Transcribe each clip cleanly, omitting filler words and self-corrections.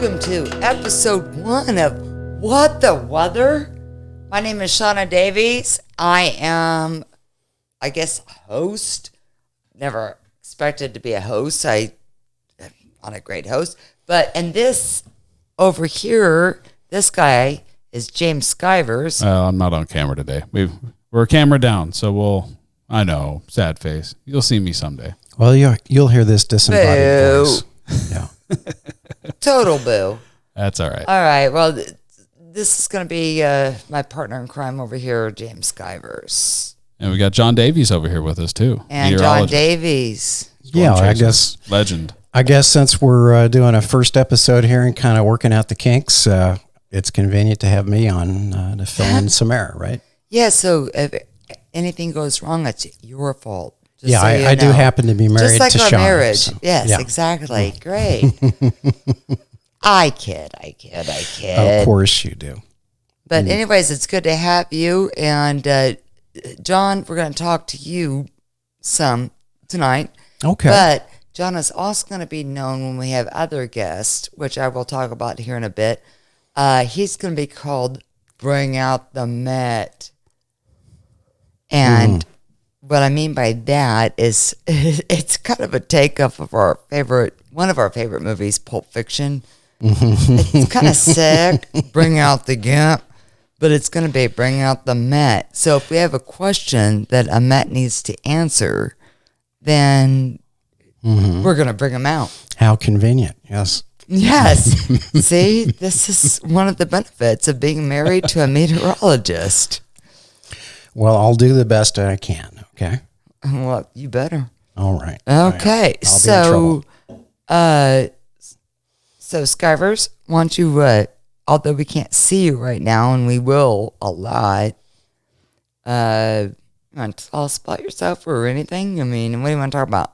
welcome to episode 1 of What the Weather? My name is Jon Davies. I am, host. Never expected to be a host. I'm not a great host. And this over here, this guy is James Skivers. I'm not on camera today. We're camera down, so I know, sad face. You'll see me someday. Well, you'll hear this disembodied Boo. voice. Yeah. Total boo. That's all right. All right. Well, this is going to be my partner in crime over here, James Skivers. And we got Jon Davies over here with us, too. And Jon Davies. Yeah, I guess. Legend. I guess since we're doing a first episode here and kind of working out the kinks, it's convenient to have me on to fill in some air, right? Yeah, so if anything goes wrong, it's your fault. Just yeah, so I do happen to be married just like to our Sean. marriage. So, Yes, yeah. exactly. Great. I kid. Of course you do. But anyways, it's good to have you. And Jon, we're going to talk to you some tonight. Okay. But Jon is also going to be known when we have other guests, which I will talk about here in a bit. He's going to be called Bring Out the Met. And what I mean by that is it's kind of a takeoff of one of our favorite movies, Pulp Fiction. It's kind of sick, Bring Out the Gimp, but it's going to be Bring Out the Met. So if we have a question that a Met needs to answer, then we're going to bring them out. How convenient. Yes. Yes. See, this is one of the benefits of being married to a meteorologist. Well, I'll do the best I can. Okay. Well, you better. All right. Okay. I'll be in trouble. So Skivers, why don't you, although we can't see you right now, and we will a lot, you want to tell us about yourself or anything? I mean, what do you want to talk about?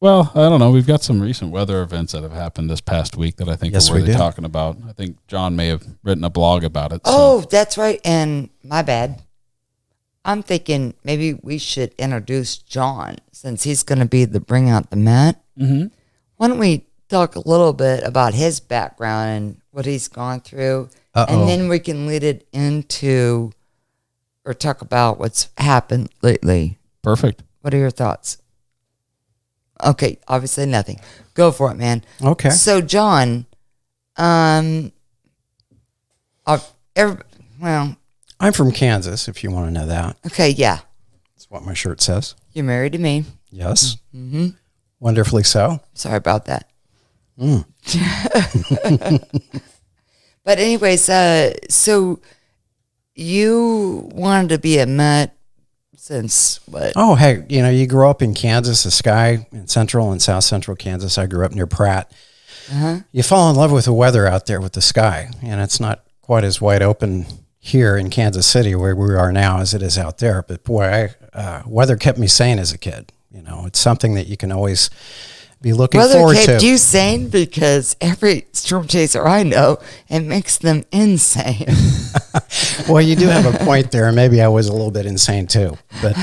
Well, I don't know. We've got some recent weather events that have happened this past week that I think Yes, we're we worthy do. talking about. I think Jon may have written a blog about it. Oh, that's right. And my bad. I'm thinking maybe we should introduce Jon since he's going to be the Bring Out the Met. Mm-hmm. Why don't we talk a little bit about his background and what he's gone through, and then we can lead it into or talk about what's happened lately. Perfect. What are your thoughts? Okay, obviously nothing. Go for it, man. Okay. So, Jon, well, I'm from Kansas, if you want to know that. okay, yeah. That's what my shirt says. You're married to me. Yes. Mm-hmm. Wonderfully so. Sorry about that. But anyways, so you wanted to be a Met since what? Oh, hey, you grow up in Kansas, the sky in central and south central Kansas. I grew up near Pratt. You fall in love with the weather out there with the sky, and it's not quite as wide open here in Kansas City where we are now as it is out there. But boy, weather kept me sane as a kid. It's something that you can always be looking Weather forward kept to. you sane because every storm chaser I know, it makes them insane. Well, you do have a point there. Maybe I was a little bit insane too, but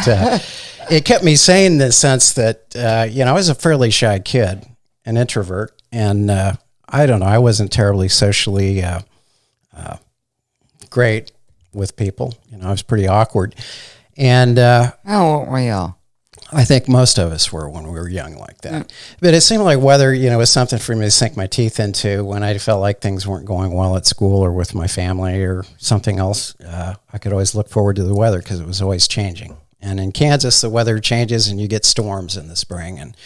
it kept me sane in the sense that, I was a fairly shy kid, an introvert, and I don't know, I wasn't terribly socially great with people. I was pretty awkward. And Oh, weren't we all? I think most of us were when we were young like that. But it seemed like weather, was something for me to sink my teeth into when I felt like things weren't going well at school or with my family or something else. I could always look forward to the weather because it was always changing. And in Kansas, the weather changes and you get storms in the spring. And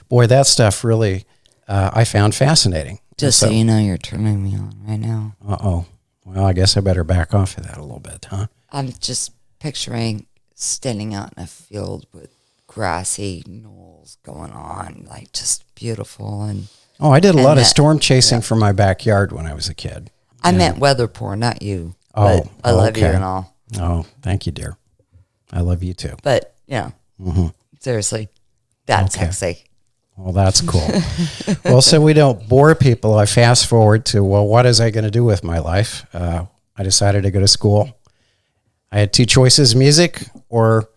boy, that stuff really I found fascinating. Just so you know, you're turning me on right now. Uh-oh. Well, I guess I better back off of that a little bit, huh? I'm just picturing standing out in a field with grassy knolls going on, like just beautiful. And I did a lot of storm chasing from my backyard when I was a kid. I meant weather porn, not you. Oh, but I love you okay. and all. Oh, thank you, dear. I love you too. But seriously, that's Okay. sexy. Well, that's cool. Well, so we don't bore people, I fast forward to, what is I going to do with my life? I decided to go to school. I had two choices, music or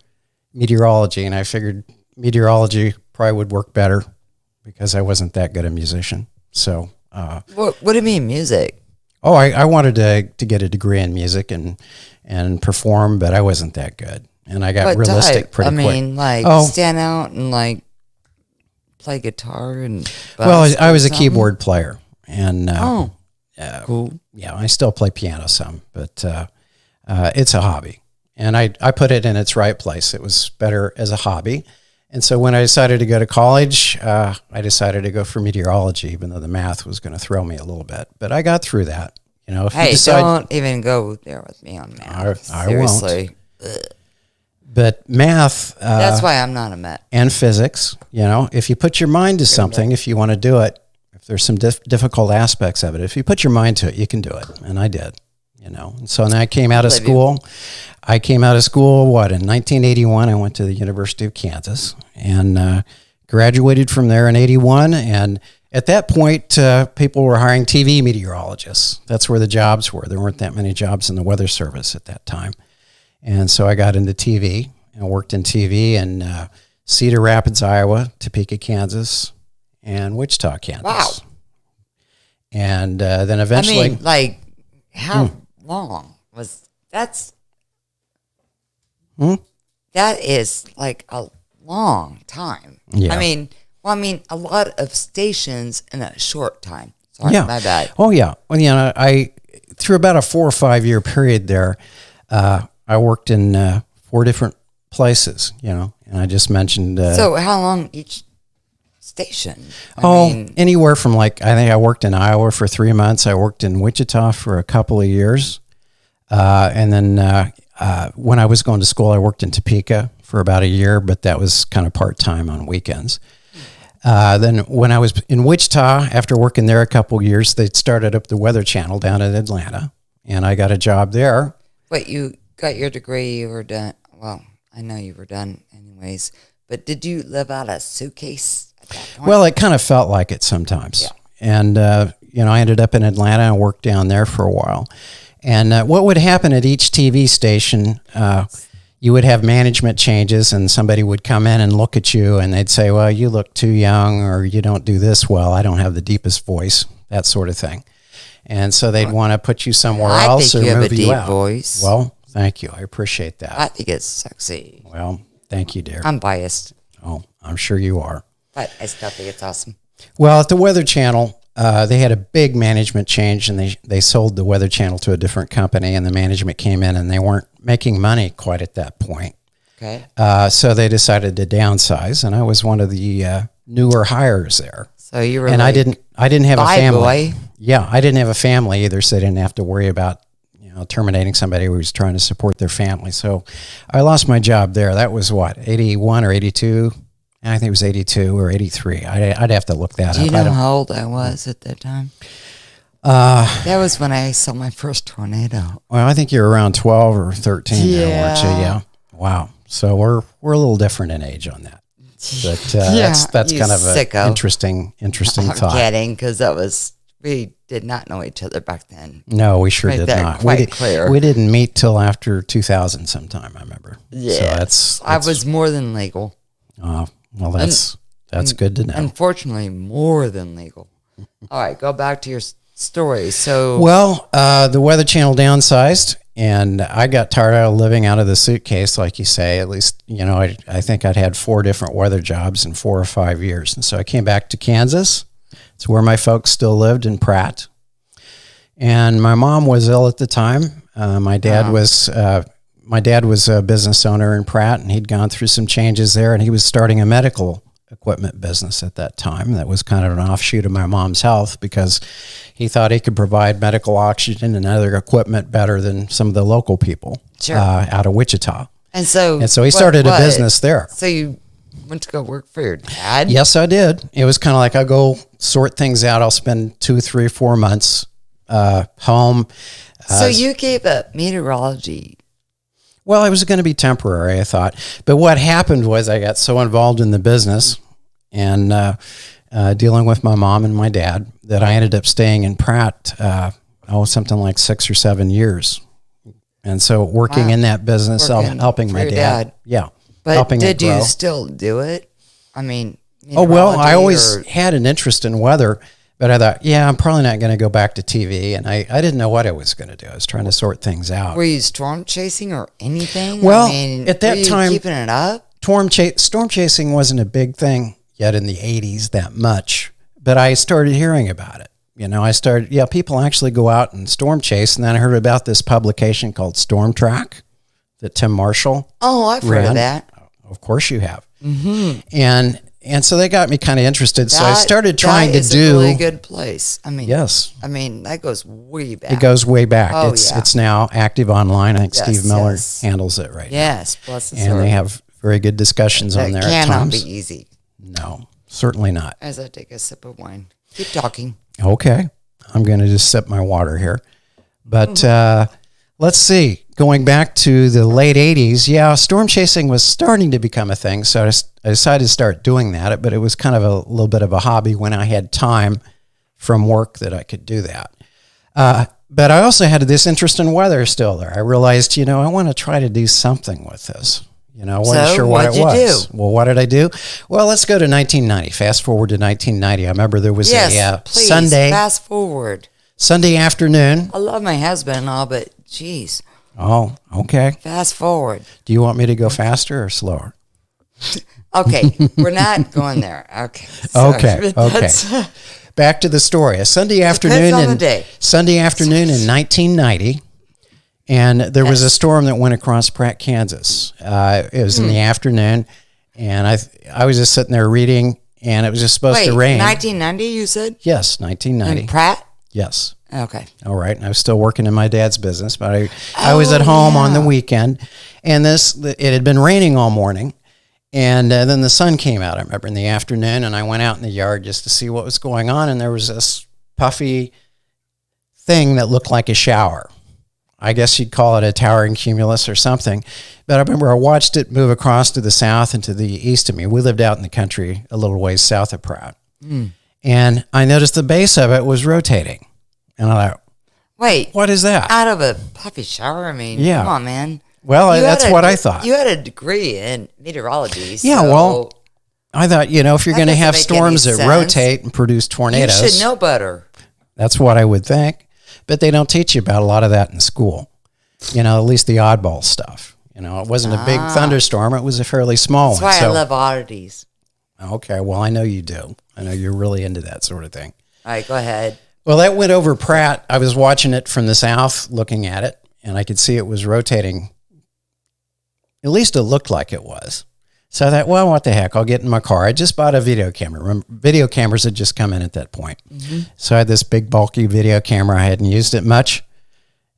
meteorology, and I figured meteorology probably would work better because I wasn't that good a musician. So What do you mean music? Oh, I wanted to get a degree in music and perform, but I wasn't that good. And I got What realistic type? pretty quick. I mean, like stand out and like play guitar and. Well, I was a keyboard player, and cool. Yeah, I still play piano some, but it's a hobby, and I put it in its right place. It was better as a hobby, and so when I decided to go to college, I decided to go for meteorology, even though the math was going to throw me a little bit. But I got through that. You know, if you decide, don't even go there with me on math. I Seriously. won't. But math. That's why I'm not a Met. And physics. You know, if you put your mind to something, if you want to do it, if there's some difficult aspects of it, if you put your mind to it, you can do it. And I did. You know, and so then I came out of school. I came out of school, in 1981, I went to the University of Kansas and graduated from there in 81. And at that point, people were hiring TV meteorologists. That's where the jobs were. There weren't that many jobs in the Weather Service at that time. And so I got into TV and worked in TV in Cedar Rapids, Iowa, Topeka, Kansas, and Wichita, Kansas. Wow. And then eventually... I mean, like, how long was... That is like a long time. Yeah. I mean, a lot of stations in a short time. Sorry, my bad. Oh, yeah. Well, you know, through about a 4 or 5 year period there, I worked in 4 different places, you know, and I just mentioned... so how long each station? I mean, anywhere from I think I worked in Iowa for 3 months. I worked in Wichita for a couple of years. And then when I was going to school, I worked in Topeka for about a year, but that was kind of part-time on weekends. Then when I was in Wichita, after working there a couple of years, they started up the Weather Channel down in Atlanta, and I got a job there. But you got your degree, you were done. Well, I know you were done anyways, but did you live out a suitcase at that point? Well, it kind of felt like it sometimes. Yeah. And, you know, I ended up in Atlanta and worked down there for a while. And what would happen at each TV station, you would have management changes and somebody would come in and look at you and they'd say, well, you look too young or you don't do this well. I don't have the deepest voice, that sort of thing. And so they'd want to put you somewhere else or move you out. I think you have a deep voice. Well, thank you. I appreciate that. I think it's sexy. Well, thank you, dear. I'm biased. Oh, I'm sure you are. But I still think it's awesome. Well, at the Weather Channel, they had a big management change, and they sold the Weather Channel to a different company, and the management came in, and they weren't making money quite at that point. Okay. So they decided to downsize, and I was one of the newer hires there. So you were, and I didn't have a family. Boy. Yeah, I didn't have a family either, so I didn't have to worry about terminating somebody who was trying to support their family. So I lost my job there. That was 81 or 82. I think it was 82 or 83. I'd have to look that up. Do you know how old I was at that time? That was when I saw my first tornado. Well, I think you're around 12 or 13 there, weren't you? Yeah. Wow. So we're a little different in age on that. But that's kind of an interesting thought. I'm kidding, because we did not know each other back then. No, we sure did not. Quite clear. We didn't meet till after 2000 sometime, I remember. Yeah. So I was more than legal. Well, that's good to know. Unfortunately, more than legal. All right, go back to your story. So, well, the Weather Channel downsized, and I got tired of living out of the suitcase, like you say. At least, I think I'd had 4 different weather jobs in 4 or 5 years, and so I came back to Kansas. It's where my folks still lived in Pratt, and my mom was ill at the time. My dad was a business owner in Pratt, and he'd gone through some changes there, and he was starting a medical equipment business at that time. That was kind of an offshoot of my mom's health, because he thought he could provide medical oxygen and other equipment better than some of the local people out of Wichita. And so he started a business there. So you went to go work for your dad? Yes, I did. It was kind of like, I'll go sort things out. I'll spend 2, 3, 4 months home. So you gave up meteorology. Well, it was going to be temporary, I thought. But what happened was I got so involved in the business and dealing with my mom and my dad that I ended up staying in Pratt, something like 6 or 7 years. And so working in that business, helping my dad. Yeah. But did you still do it? I mean, I always had an interest in weather, But I thought, yeah, I'm probably not going to go back to TV. And I didn't know what I was going to do. I was trying to sort things out. Were you storm chasing or anything? Well, I mean, at that were you time, keeping it up? Storm chasing wasn't a big thing yet in the 80s that much. But I started hearing about it. People actually go out and storm chase. And then I heard about this publication called Storm Track that Tim Marshall I've heard of that. Of course you have. Mm-hmm. And so they got me kind of interested. So I started trying to do a really good place. I mean, yes. I mean, that goes way back. It goes way back. Oh, It's now active online. I think Yes, Steve Miller yes. handles it right now. Yes, bless his And heart. they have very good discussions on there at cannot times. be easy. No, certainly not. As I take a sip of wine. Keep talking. Okay. I'm going to just sip my water here. But Mm-hmm. let's see. Going back to the late 80s, storm chasing was starting to become a thing. So I decided to start doing that. But it was kind of a little bit of a hobby when I had time from work that I could do that. But I also had this interest in weather still there. I realized, I want to try to do something with this. I wasn't sure what it was. Well, what did I do? Well, let's go to 1990. Fast forward to 1990. I remember there was a please, Sunday afternoon. I love my husband and all, but geez. Oh, okay. Fast forward. Do you want me to go faster or slower? Okay, we're not going there. Okay. Sorry, Okay. that's- Back to the story. A Sunday afternoon on the day. Sunday afternoon in 1990, and there was a storm that went across Pratt, Kansas. It was in the afternoon, and I was just sitting there reading, and it was just supposed to rain. 1990, you said? Yes, 1990. In Pratt? Yes. Okay. All right. And I was still working in my dad's business, but I was at home on the weekend, and it had been raining all morning. And then the sun came out, I remember, in the afternoon, and I went out in the yard just to see what was going on, and there was this puffy thing that looked like a shower. I guess you'd call it a towering cumulus or something. But I remember I watched it move across to the south and to the east of me. We lived out in the country a little ways south of Pratt. And I noticed the base of it was rotating. And I thought, wait, what is that? Out of a puffy shower? I mean, Yeah. come on, man. Well, that's what I thought. You had a degree in meteorology. Yeah, so well, I thought, if you're That going to doesn't have make storms any that sense. rotate and produce you tornadoes, should know better. that's what I would think. But they don't teach you about a lot of that in school. At least the oddball stuff. It wasn't a big thunderstorm. It was a fairly small That's one. why I love oddities. Okay, well, I know you do. I know you're really into that sort of thing. All right, go ahead. Well, that went over Pratt. I was watching it from the south, looking at it, and I could see it was rotating. At least it looked like it was. So I thought, well, what the heck? I'll get in my car. I just bought a video camera. Remember, video cameras had just come in at that point. So I had this big, bulky video camera. I hadn't used it much.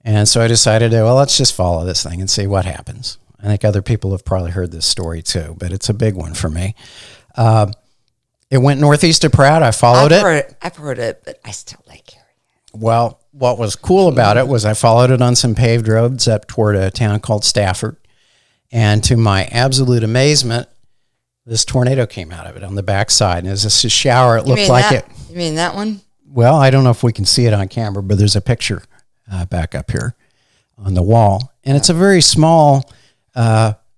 And so I decided, let's just follow this thing and see what happens. I think other people have probably heard this story too, but it's a big one for me. It went northeast of Pratt. I followed it. I've heard it, but I still like hearing it. Well, what was cool about it was I followed it on some paved roads up toward a town called Stafford. And to my absolute amazement, this tornado came out of it on the backside. And it was just a shower. It looked like it. You mean that one? Well, I don't know if we can see it on camera, but there's a picture back up here on the wall. And it's a very small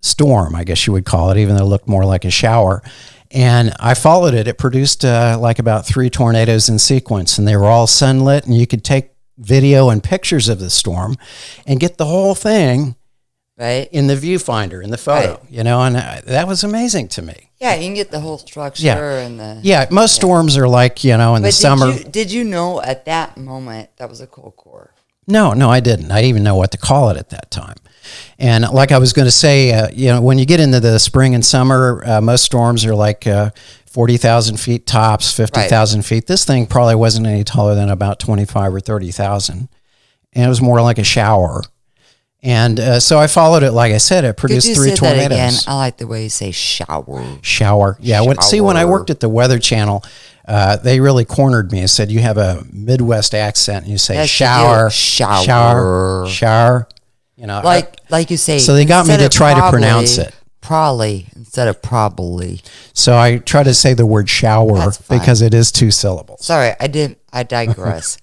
storm, I guess you would call it, even though it looked more like a shower. And I followed it. It produced like about 3 tornadoes in sequence, and they were all sunlit, and you could take video and pictures of the storm and get the whole thing right in the viewfinder, in the photo, and that was amazing to me. Yeah, you can get the whole structure and the... Yeah, most storms are like, in the summer. Did you know at that moment that was a cold core? No, I didn't. I didn't even know what to call it at that time. And like I was going to say, when you get into the spring and summer, most storms are like 40,000 feet tops, 50,000 feet. This thing probably wasn't any taller than about 25 or 30,000. And it was more like a shower. And so I followed it. Like I said, it produced 3 tornadoes. Could you say that again? I like the way you say shower. Shower. Yeah. When I worked at the Weather Channel, they really cornered me and said, you have a Midwest accent and you say shower. Like you say. So they got me to try to pronounce it. Probably instead of probably. So I try to say the word shower because it is 2 syllables. Sorry, I digress.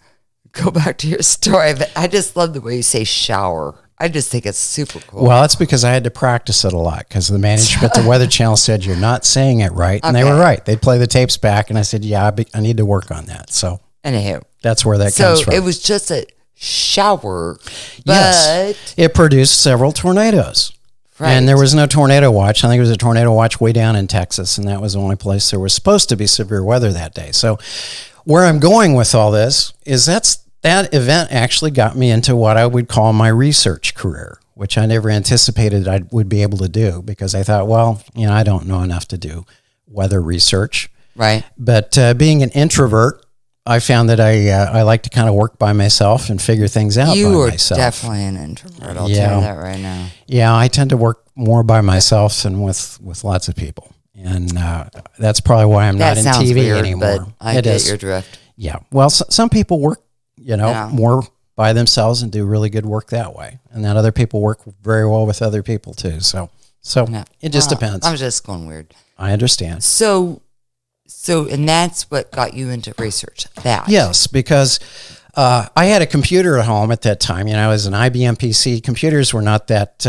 Go back to your story, but I just love the way you say shower. I just think it's super cool. Well, that's because I had to practice it a lot because the management at the Weather Channel said, you're not saying it right. And they were right. They'd play the tapes back, and I said, I need to work on that. So Anywho, That's where that comes from. So it was just a shower, but yes, it produced several tornadoes. Right. And there was no tornado watch. I think it was a tornado watch way down in Texas, and that was the only place there was supposed to be severe weather that day. So where I'm going with all this is that event actually got me into what I would call my research career, which I never anticipated I would be able to do, because I thought, well, I don't know enough to do weather research. Right. But being an introvert, I found that I like to kind of work by myself and figure things out by myself. You are definitely an introvert. I'll tell you that right now. Yeah, I tend to work more by myself than with lots of people. And that's probably why I'm not in TV weird, anymore. But I get your drift. Yeah. Well, some people work, more by themselves and do really good work that way. And then other people work very well with other people too. So it just depends. I'm just going weird. I understand. So, and that's what got you into research. That. Yes, because I had a computer at home at that time. It was an IBM PC. Computers were not that,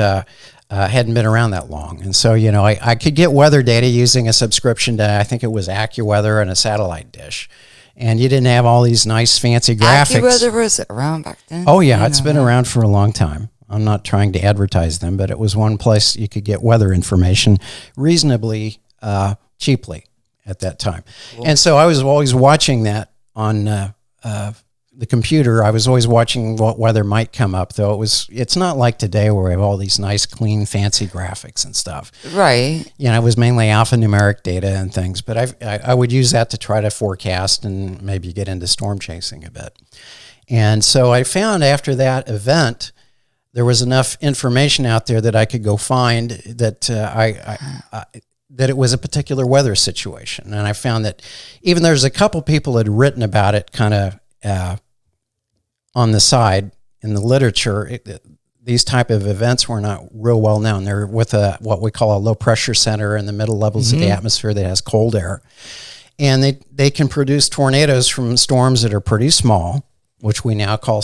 hadn't been around that long. And so, I could get weather data using a subscription to, I think it was AccuWeather, and a satellite dish. And you didn't have all these nice fancy graphics. AccuWeather was around back then? Oh, yeah, it's been around for a long time. I'm not trying to advertise them, but it was one place you could get weather information reasonably cheaply at that time. Cool. And so I was always watching that on the computer. I was always watching what weather might come up, though it's not like today where we have all these nice, clean, fancy graphics and stuff. Right. It was mainly alphanumeric data and things, but I would use that to try to forecast and maybe get into storm chasing a bit. And so I found after that event, there was enough information out there that I could go find that that it was a particular weather situation. And I found that even there's a couple people had written about it kind of on the side in the literature. These type of events were not real well known. They're with what we call a low pressure center in the middle levels of the atmosphere that has cold air. And they can produce tornadoes from storms that are pretty small, which we now call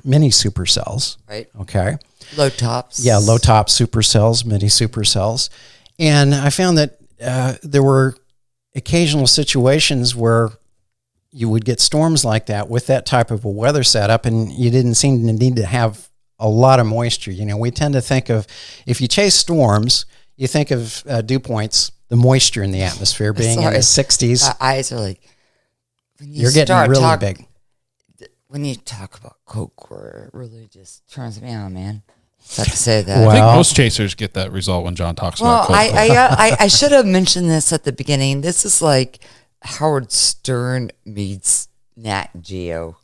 mini supercells. Right. Okay. Low tops. Yeah, low top supercells, mini supercells. And I found that there were occasional situations where you would get storms like that with that type of a weather setup, and you didn't seem to need to have a lot of moisture. We tend to think of, if you chase storms, you think of dew points, the moisture in the atmosphere being in the 60s. My eyes are like, you're getting really big. When you talk about Coke, it really just turns me on, man. I have to say that. I think most chasers get that result when John talks about Coke. I should have mentioned this at the beginning. This is like Howard Stern meets Nat Geo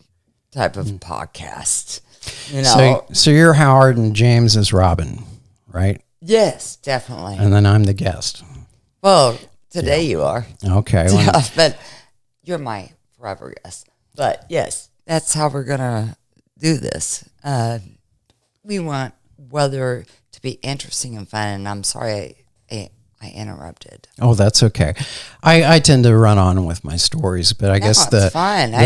type of podcast. So you're Howard and James is Robin, right? Yes, definitely. And then I'm the guest. Well, today you are. Okay. Yeah, but you're my forever guest. But yes, that's how we're gonna do this. We want weather to be interesting and fun. And I'm sorry I interrupted. Oh, that's okay. I tend to run on with my stories, but I guess the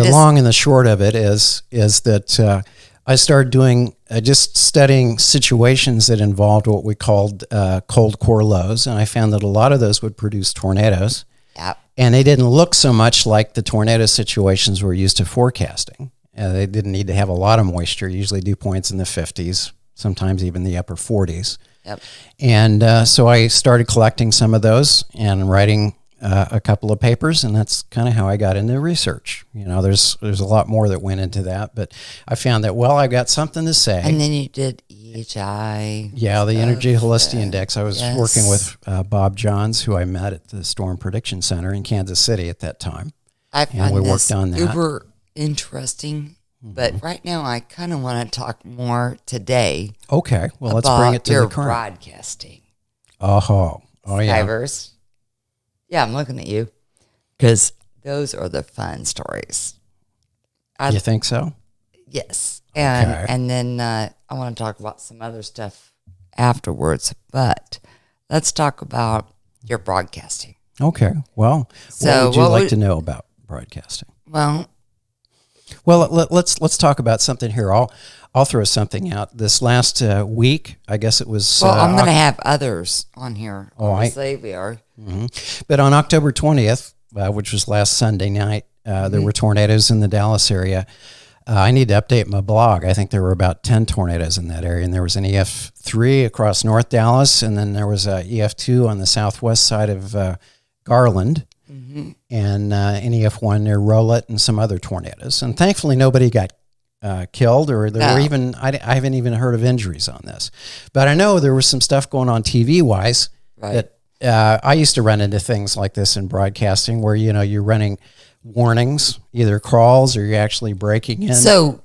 long and the short of it is that I started doing just studying situations that involved what we called cold core lows, and I found that a lot of those would produce tornadoes. Yep. And they didn't look so much like the tornado situations we're used to forecasting. They didn't need to have a lot of moisture, usually dew points in the 50s, sometimes even the upper 40s. Yep. And so I started collecting some of those and writing a couple of papers, and that's kind of how I got into research. There's a lot more that went into that, but I found that, I got something to say. And then you did EHI. Yeah, the Energy Helicity Index. I was working with Bob Johns, who I met at the Storm Prediction Center in Kansas City at that time. We worked on that. Uber interesting. But right now, I kind of want to talk more today. Okay, well, let's bring it to the current. Broadcasting. Oh, yeah. Divers. Yeah, I'm looking at you because those are the fun stories. You think so? Yes, and then I want to talk about some other stuff afterwards. But let's talk about your broadcasting. Okay. Well, what would you like to know about broadcasting? Well, let's talk about something here. I'll throw something out. This last week, I guess it was. Well, I'm going to have others on here. Obviously, we are. Mm-hmm. But on October 20th, which was last Sunday night, there were tornadoes in the Dallas area. I need to update my blog. I think there were about 10 tornadoes in that area, and there was an EF3 across North Dallas, and then there was a EF2 on the southwest side of Garland, and an EF1 near Rowlett, and some other tornadoes. And thankfully, nobody got killed, or there were even, I haven't even heard of injuries on this. But I know there was some stuff going on TV-wise that I used to run into things like this in broadcasting where, you're running warnings, either crawls or you're actually breaking in. So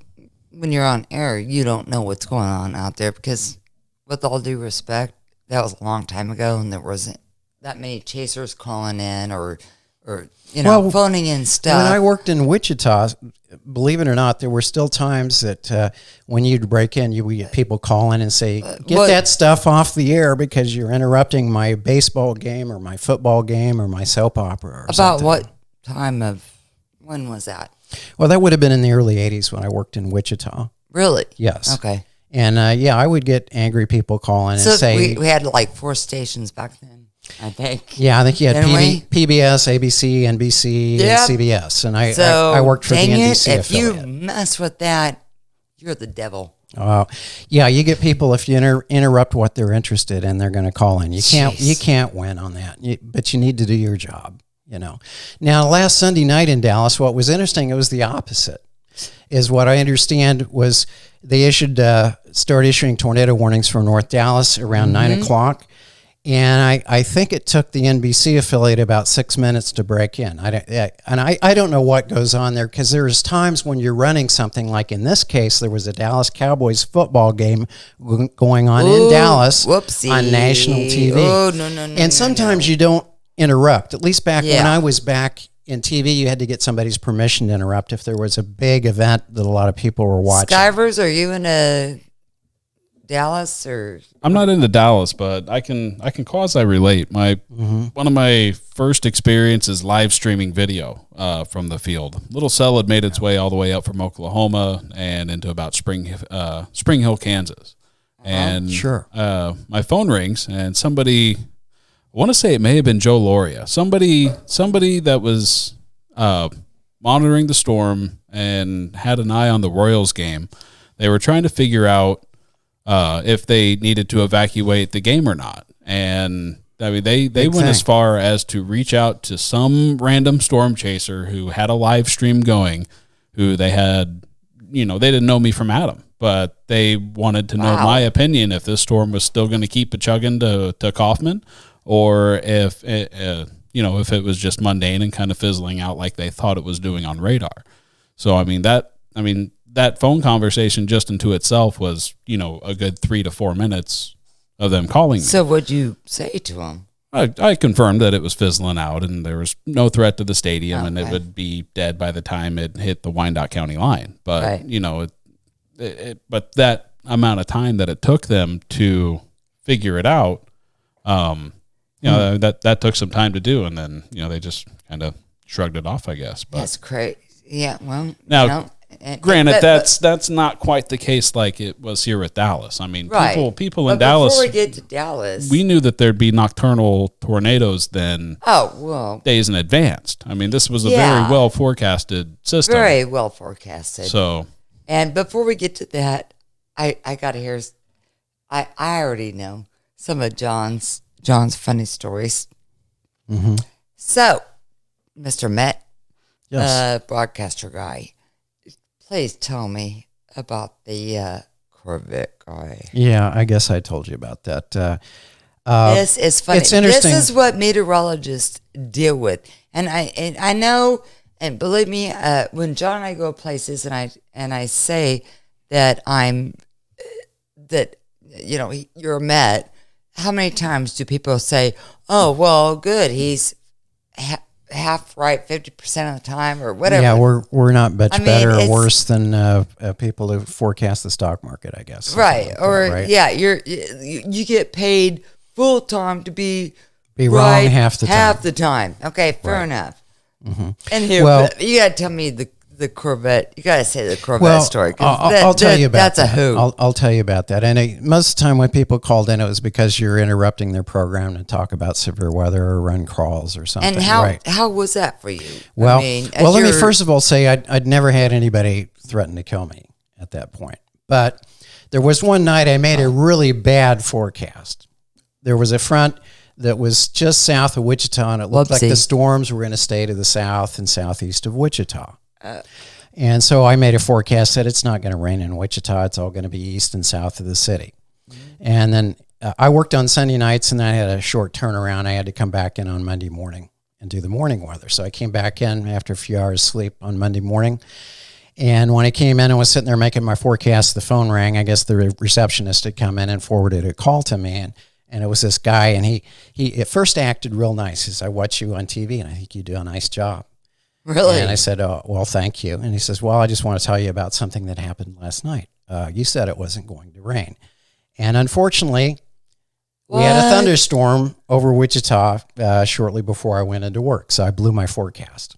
when you're on air, you don't know what's going on out there because, with all due respect, that was a long time ago, and there wasn't that many chasers calling in or phoning in stuff. When I worked in Wichita, believe it or not, there were still times that when you'd break in, you would get people calling and say, get that stuff off the air because you're interrupting my baseball game or my football game or my soap opera or something. About what time of, when was that? Well, that would have been in the early 80s when I worked in Wichita. Really? Yes. Okay. And I would get angry people calling and say... we had like 4 stations back then, I think. Yeah, I think you had PBS, ABC, NBC, and CBS. And I worked for the NBC if affiliate. you mess with that, you're the devil. Yeah, you get people, if you interrupt what they're interested in, they're going to call in. You can't win on that, but you need to do your job. Now, last Sunday night in Dallas, what was interesting, it was the opposite, is what I understand was they started issuing tornado warnings for North Dallas around 9 o'clock. And I think it took the NBC affiliate about 6 minutes to break in. I don't know what goes on there because there's times when you're running something like in this case, there was a Dallas Cowboys football game going on in Dallas on national TV. Oh, no. And sometimes you don't interrupt. At least back when I was back in TV, you had to get somebody's permission to interrupt if there was a big event that a lot of people were watching. Skivers, are you in Dallas or? I'm not into Dallas, but I can quasi relate. One of my first experiences live streaming video from the field. Little Cell had made its way all the way up from Oklahoma and into about Spring Hill, Kansas. And my phone rings and somebody, I want to say it may have been Joe Loria, somebody that was monitoring the storm and had an eye on the Royals game. They were trying to figure out if they needed to evacuate the game or not. And I mean, they went as far as to reach out to some random storm chaser who had a live stream going, who they had, they didn't know me from Adam, but they wanted to know my opinion if this storm was still going to keep chugging to Kaufman, or if if it was just mundane and kind of fizzling out like they thought it was doing on radar. So that phone conversation just into itself was, a good 3 to 4 minutes of them calling me. So what'd you say to them? I confirmed that it was fizzling out and there was no threat to the stadium and it would be dead by the time it hit the Wyandotte County line. But, but that amount of time that it took them to figure it out, that took some time to do. And then, they just kind of shrugged it off, I guess. But that's crazy. Yeah. Well, now, granted, that's not quite the case like it was here at Dallas. I mean, people in Dallas. Before we get to Dallas, we knew that there'd be nocturnal tornadoes then. Days in advance. I mean, this was a very well forecasted system. Very well forecasted. So, and before we get to that, I got to hear. I already know some of John's funny stories. Mm-hmm. So, Mr. Met, yes, broadcaster guy. Please tell me about the Corvette guy. Yeah, I guess I told you about that. This is funny. It's interesting. This is what meteorologists deal with, and I know, and believe me, when John and I go places, and I say that you're a Met. How many times do people say, "Oh, well, good, he's half right 50% of the time," or whatever? Yeah, we're not much better or worse than people who forecast the stock market, I guess. Right. Like or that, right? Yeah, you get paid full time to be wrong half the time. Okay, fair enough. Mm-hmm. And here, you got to tell me the the Corvette. You got to say the Corvette Well, story. I'll tell you about that's that. a hoot. I'll tell you about that. And most of the time when people called in, it was because you're interrupting their program to talk about severe weather or run crawls or something. And how was that for you? Well, I mean, let me first of all say I'd never had anybody threaten to kill me at that point. But there was one night I made a really bad forecast. There was a front that was just south of Wichita, and it looked like the storms were going to stay to the south and southeast of Wichita. And so I made a forecast that it's not going to rain in Wichita. It's all going to be east and south of the city. And then I worked on Sunday nights, and then I had a short turnaround. I had to come back in on Monday morning and do the morning weather. So I came back in after a few hours sleep on Monday morning. And when I came in and was sitting there making my forecast, the phone rang. I guess the receptionist had come in and forwarded a call to me. And it was this guy, and he at first acted real nice. He said, I watch you on TV, and I think you do a nice job. Really? And I said, oh, well, thank you. And he says, well, I just want to tell you about something that happened last night. You said it wasn't going to rain. And unfortunately, we had a thunderstorm over Wichita shortly before I went into work. So I blew my forecast.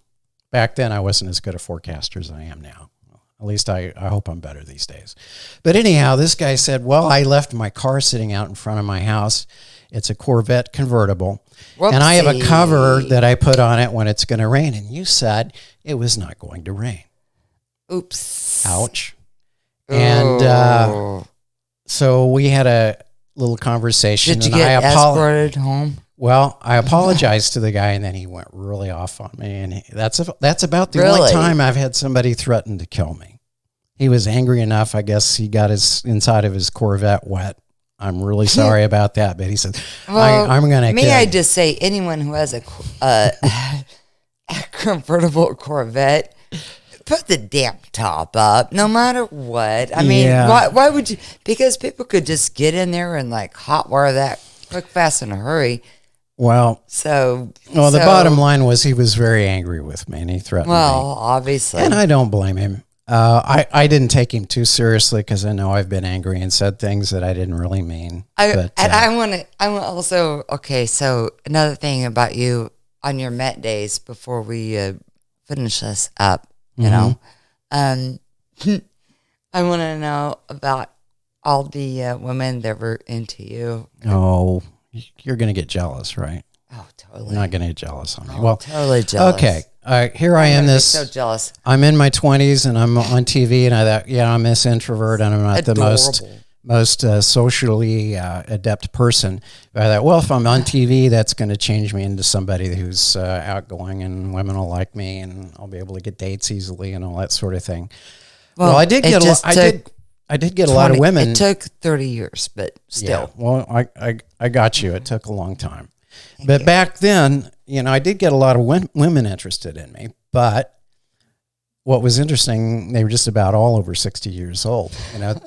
Back then, I wasn't as good a forecaster as I am now. At least I hope I'm better these days. But anyhow, this guy said, well, I left my car sitting out in front of my house. It's a Corvette convertible. Whoopsie. And I have a cover that I put on it when it's going to rain. And you said it was not going to rain. Oops. Ouch. And so we had a little conversation. Did you get escorted home? Well, I apologized to the guy, and then he went really off on me. And that's about the only time I've had somebody threaten to kill me. He was angry enough. I guess he got his inside of his Corvette wet. I'm really sorry about that. But he said, well, I'm going to kill you. May I just say, anyone who has a convertible Corvette, put the damn top up, no matter what. I mean, why would you? Because people could just get in there and like hotwire that quick, fast, in a hurry. Well, the bottom line was he was very angry with me, and he threatened me. Well, obviously. And I don't blame him. I didn't take him too seriously because I know I've been angry and said things that I didn't really mean. I want also, okay, so another thing about you on your Met days before we finish this up, you know, I want to know about all the women that were into you. Oh, you're going to get jealous, right? Oh, totally. You're not going to get jealous on me. Oh, well, totally jealous. Okay. Here I am. So jealous. I'm in my 20s and I'm on TV, and I thought, I'm this introvert and I'm not the most socially adept person. But I thought, well, if I'm on TV, that's going to change me into somebody who's outgoing, and women will like me, and I'll be able to get dates easily and all that sort of thing. Well, I did get I did get a lot of women. It took 30 years, but still. Yeah, well, I got you. It took a long time. But back then, I did get a lot of women interested in me. But what was interesting, they were just about all over 60 years old.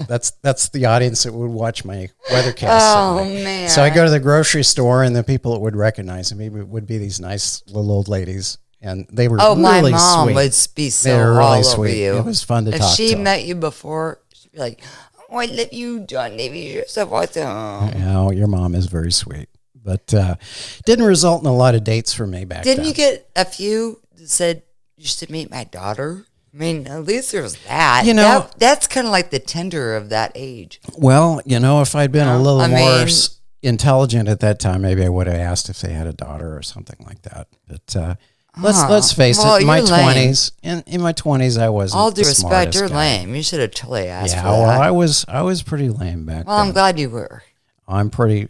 That's the audience that would watch my weathercast. Oh, man. So I go to the grocery store, and the people that would recognize me would be these nice little old ladies. And they were really sweet. My mom would be so all over you. It was fun to talk to. If she met you before, she'd be like, oh, I love you, Jon Davies. You're so awesome. Yeah, your mom is very sweet. But didn't result in a lot of dates for me back then. Didn't you get a few that said you should meet my daughter? I mean, at least there was that. That's kind of like the Tinder of that age. Well, if I'd been a little more intelligent at that time, maybe I would have asked if they had a daughter or something like that. But let's face it, in my 20s, in my 20s, I wasn't. All due respect, you're guy. lame. You should have totally asked for that. Well, I was pretty lame back then. Well, I'm glad you were. I'm pretty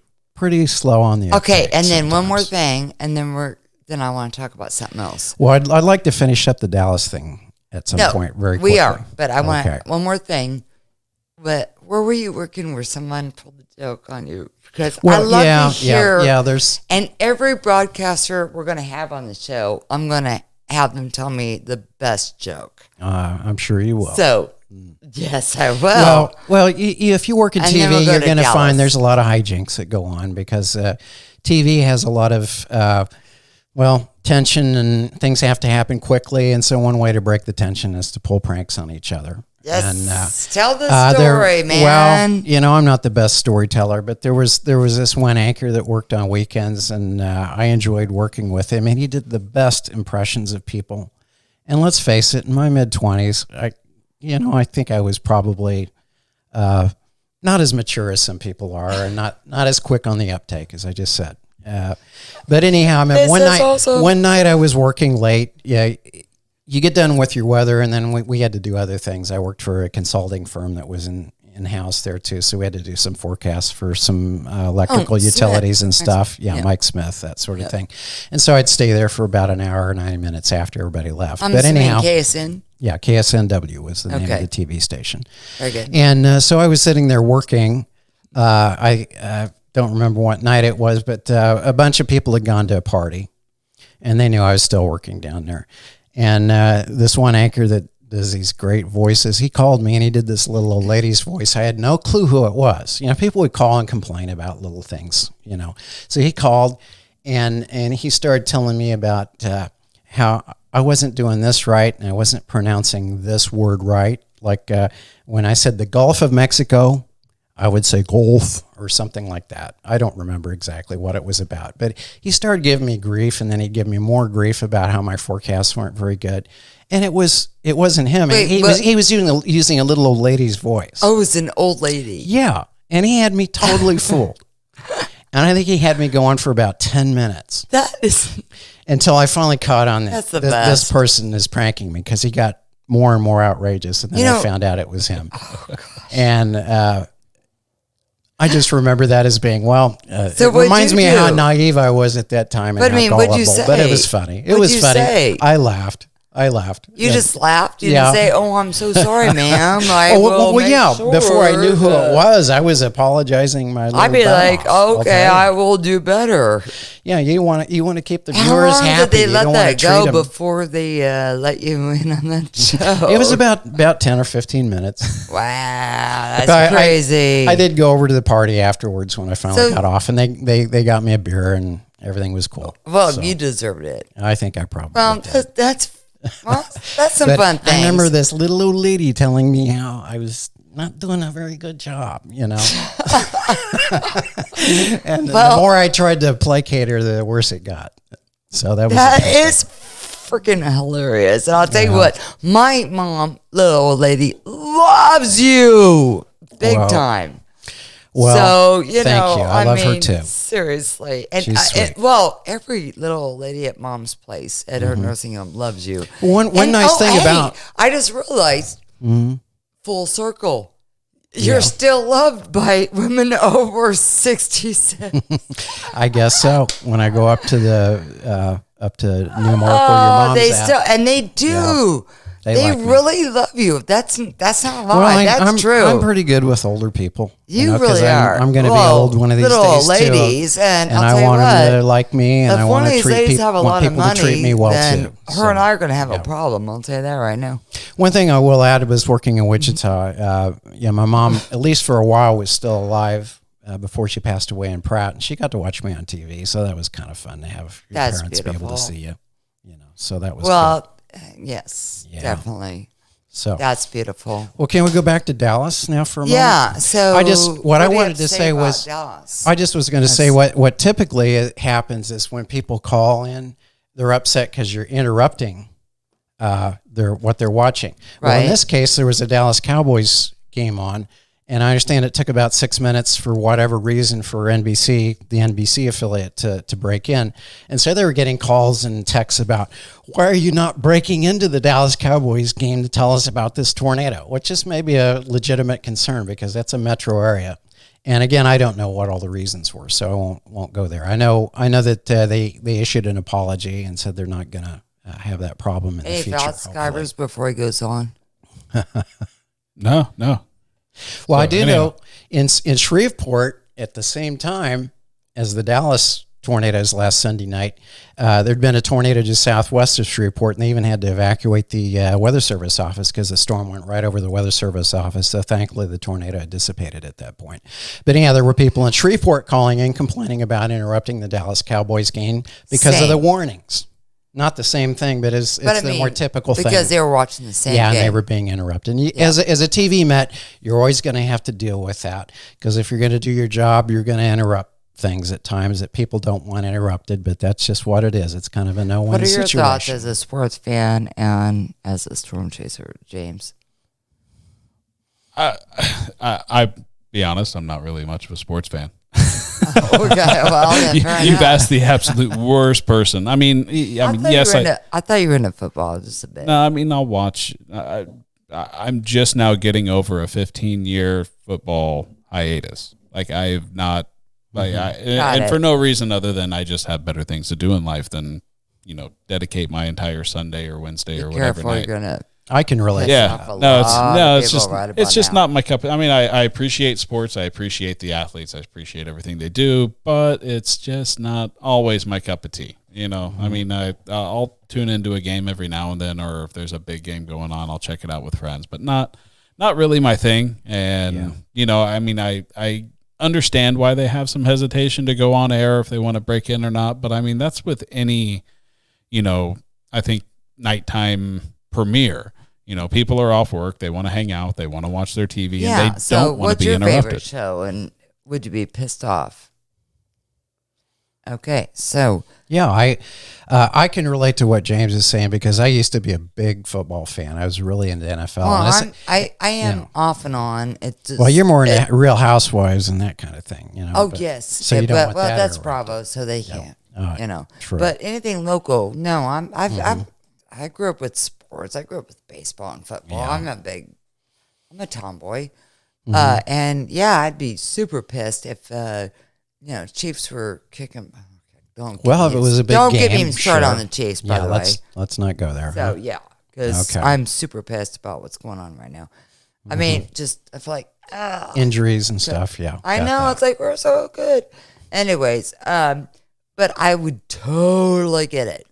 slow on the okay, and then one more thing, and then I want to talk about something else. Well, I'd like to finish up the Dallas thing at some point very quickly. We are, but I want one more thing. But where were you working where someone pulled the joke on you? Because I love to hear. Yeah, there's. And every broadcaster we're going to have on the show, I'm going to have them tell me the best joke. I'm sure you will. So, yes, I will. Well, if you work in TV, you're going to find there's a lot of hijinks that go on because TV has a lot of, tension, and things have to happen quickly. And so one way to break the tension is to pull pranks on each other. Yes, tell the story, man. Well, I'm not the best storyteller, but there was this one anchor that worked on weekends, and I enjoyed working with him, and he did the best impressions of people. And let's face it, in my mid-20s, I think I was probably not as mature as some people are, and not as quick on the uptake, as I just said. But anyhow, I mean, one night I was working late. Yeah, you get done with your weather, and then we had to do other things. I worked for a consulting firm that was in-house there too, so we had to do some forecasts for some electrical utilities and stuff. Yeah, Mike Smith, that sort of thing. And so I'd stay there for about an hour or 90 minutes after everybody left. But anyhow, KSN? Yeah, KSNW was the name of the TV station. Very good. And so I was sitting there working. I don't remember what night it was, but a bunch of people had gone to a party, and they knew I was still working down there. And this one anchor that does these great voices, he called me, and he did this little old lady's voice. I had no clue who it was. People would call and complain about little things, So he called, and he started telling me about how I wasn't doing this right, and I wasn't pronouncing this word right. Like when I said the Gulf of Mexico, I would say Gulf or something like that. I don't remember exactly what it was about, but he started giving me grief, and then he'd give me more grief about how my forecasts weren't very good. And it wasn't him. Wait, he was using a little old lady's voice. Oh, it was an old lady. Yeah, and he had me totally fooled. And I think he had me going for about 10 minutes. That is... Until I finally caught on That's the that best. this person is pranking me, because he got more and more outrageous, and then I found out it was him. And I just remember that as being, so it reminds me of how naive I was at that time, and how gullible. But it was funny. It was funny. Say? I laughed. You just laughed? You didn't say, "Oh, I'm so sorry, ma'am." Before I knew who it was, I was apologizing my little I'd be like, boss. "Okay, I will do better." Yeah, you want to keep the viewers How long happy. did they let that go before they let you in on that show? It was about 10 or 15 minutes. Wow, that's crazy. I did go over to the party afterwards when I finally got off, and they got me a beer, and everything was cool. Well, you deserved it. I think I probably did. That's some fun things. I remember this little old lady telling me how I was not doing a very good job, And the more I tried to placate her, the worse it got. So that is freaking hilarious. And I'll tell you what, my mom, little old lady, loves you big time. Well, thank you. I love her too. Seriously. And she's sweet. Every little old lady at mom's place at her nursing home loves you. One nice thing about... I just realized, full circle, you're still loved by women over 66. I guess so. When I go up to Newmark where your mom's at. And they do. Yeah. They like really love you. That's not a lie. That's true. I'm pretty good with older people. You really are. I'm going to be old one of these days little ladies, too. And I want them to like me, and I want to treat people. Have a lot of money, to treat me well then too. Her and I are going to have a problem. I'll tell you that right now. One thing I will add was working in Wichita. My mom, at least for a while, was still alive before she passed away in Pratt, and she got to watch me on TV. So that was kind of fun to have your parents be able to see you. So that was cool. Yes, definitely. So that's beautiful. Well, can we go back to Dallas now for a moment? Yeah. So what I wanted to say was Dallas? I just was going to say what typically happens is when people call in, they're upset because you're interrupting what they're watching. Right. Well, in this case, there was a Dallas Cowboys game on, and I understand it took about 6 minutes for whatever reason for NBC, the NBC affiliate, to break in. And so they were getting calls and texts about, why are you not breaking into the Dallas Cowboys game to tell us about this tornado? Which is maybe a legitimate concern because that's a metro area. And again, I don't know what all the reasons were, so I won't go there. I know that they issued an apology and said they're not going to have that problem in the future. Any thoughts, Skivers, before he goes on? No. Well, I do know in Shreveport at the same time as the Dallas tornadoes last Sunday night, there'd been a tornado just southwest of Shreveport, and they even had to evacuate the Weather Service office because the storm went right over the Weather Service office. So thankfully, the tornado had dissipated at that point. But anyhow, there were people in Shreveport calling in, complaining about interrupting the Dallas Cowboys game because of the warnings. Not the same thing, but it's the more typical thing. Because they were watching the same game. Yeah, and they were being interrupted. And as a TV Met, you're always going to have to deal with that. Because if you're going to do your job, you're going to interrupt things at times that people don't want interrupted, but that's just what it is. It's kind of a no-win What are your situation. thoughts as a sports fan and as a storm chaser, James? I be honest, I'm not really much of a sports fan. Okay, well, then, fair You've enough. asked the absolute worst person. I mean, yes, I thought you were into football just a bit. No, I mean, I'll watch. I'm just now getting over a 15-year football hiatus. Like I've not, and for no reason other than I just have better things to do in life than dedicate my entire Sunday or Wednesday or whatever night. You're gonna. I can relate. Yeah, it's just not my cup. I mean, I appreciate sports. I appreciate the athletes. I appreciate everything they do, but it's just not always my cup of tea. I mean, I'll tune into a game every now and then, or if there's a big game going on, I'll check it out with friends, but not really my thing. And I mean, I understand why they have some hesitation to go on air if they want to break in or not. But I mean, that's with any, I think nighttime premiere. People are off work. They want to hang out. They want to watch their TV, and they don't want to be interrupted. What's your favorite show, and would you be pissed off? Okay, so yeah, I can relate to what James is saying because I used to be a big football fan. I was really into NFL. Well, I am off and on. It's just, well, you're more into Real Housewives and that kind of thing, Oh, yes. So you don't want that that's Bravo, so they can't. True. But anything local, no. I grew up with sports. I grew up with baseball and football. Yeah. I'm a tomboy. And yeah, I'd be super pissed if Chiefs were kicking. If it was a big game, don't get me started on the Chiefs. By the way, let's not go there. So yeah, because I'm super pissed about what's going on right now. I mean, I feel like injuries and stuff. Yeah, I know. It's like we're so good. Anyways, but I would totally get it.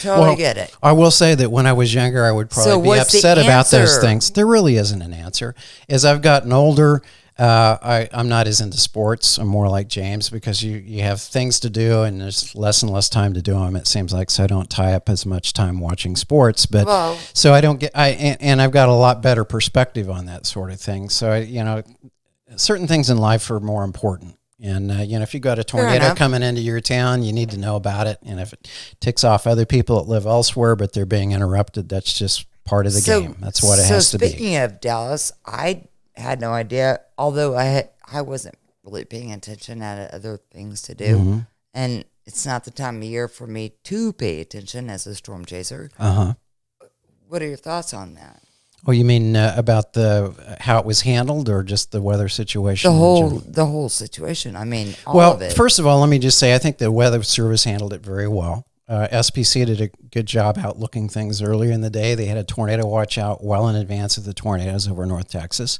Totally get it. I will say that when I was younger, I would probably be upset about those things. There really isn't an answer. As I've gotten older, I'm not as into sports. I'm more like James because you have things to do and there's less and less time to do them. It seems like, so I don't tie up as much time watching sports. But so I don't get. And I've got a lot better perspective on that sort of thing. So certain things in life are more important. And, if you got a tornado coming into your town, you need to know about it. And if it ticks off other people that live elsewhere, but they're being interrupted, that's just part of the game. That's what it has to be. Speaking of Dallas, I had no idea, although I wasn't really paying attention. I had other things to do. And it's not the time of year for me to pay attention as a storm chaser. What are your thoughts on that? Oh, you mean about how it was handled, or just the weather situation? The whole situation. I mean, all of it. First of all, let me just say I think the Weather Service handled it very well. SPC did a good job outlooking things earlier in the day. They had a tornado watch out well in advance of the tornadoes over North Texas,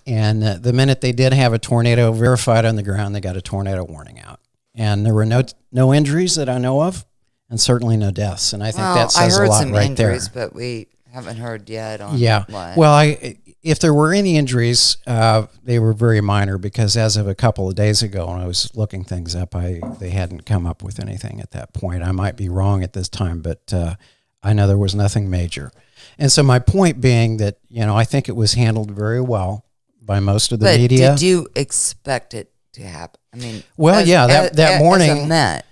and the minute they did have a tornado verified on the ground, they got a tornado warning out, and there were no injuries that I know of, and certainly no deaths. And I think that says a lot right there. I heard some injuries, but we haven't heard yet on what. Well, if there were any injuries, they were very minor because as of a couple of days ago when I was looking things up, they hadn't come up with anything at that point. I might be wrong at this time, but I know there was nothing major. And so my point being that, I think it was handled very well by most of the media. Did you expect it to happen? I mean, that morning. As a Met.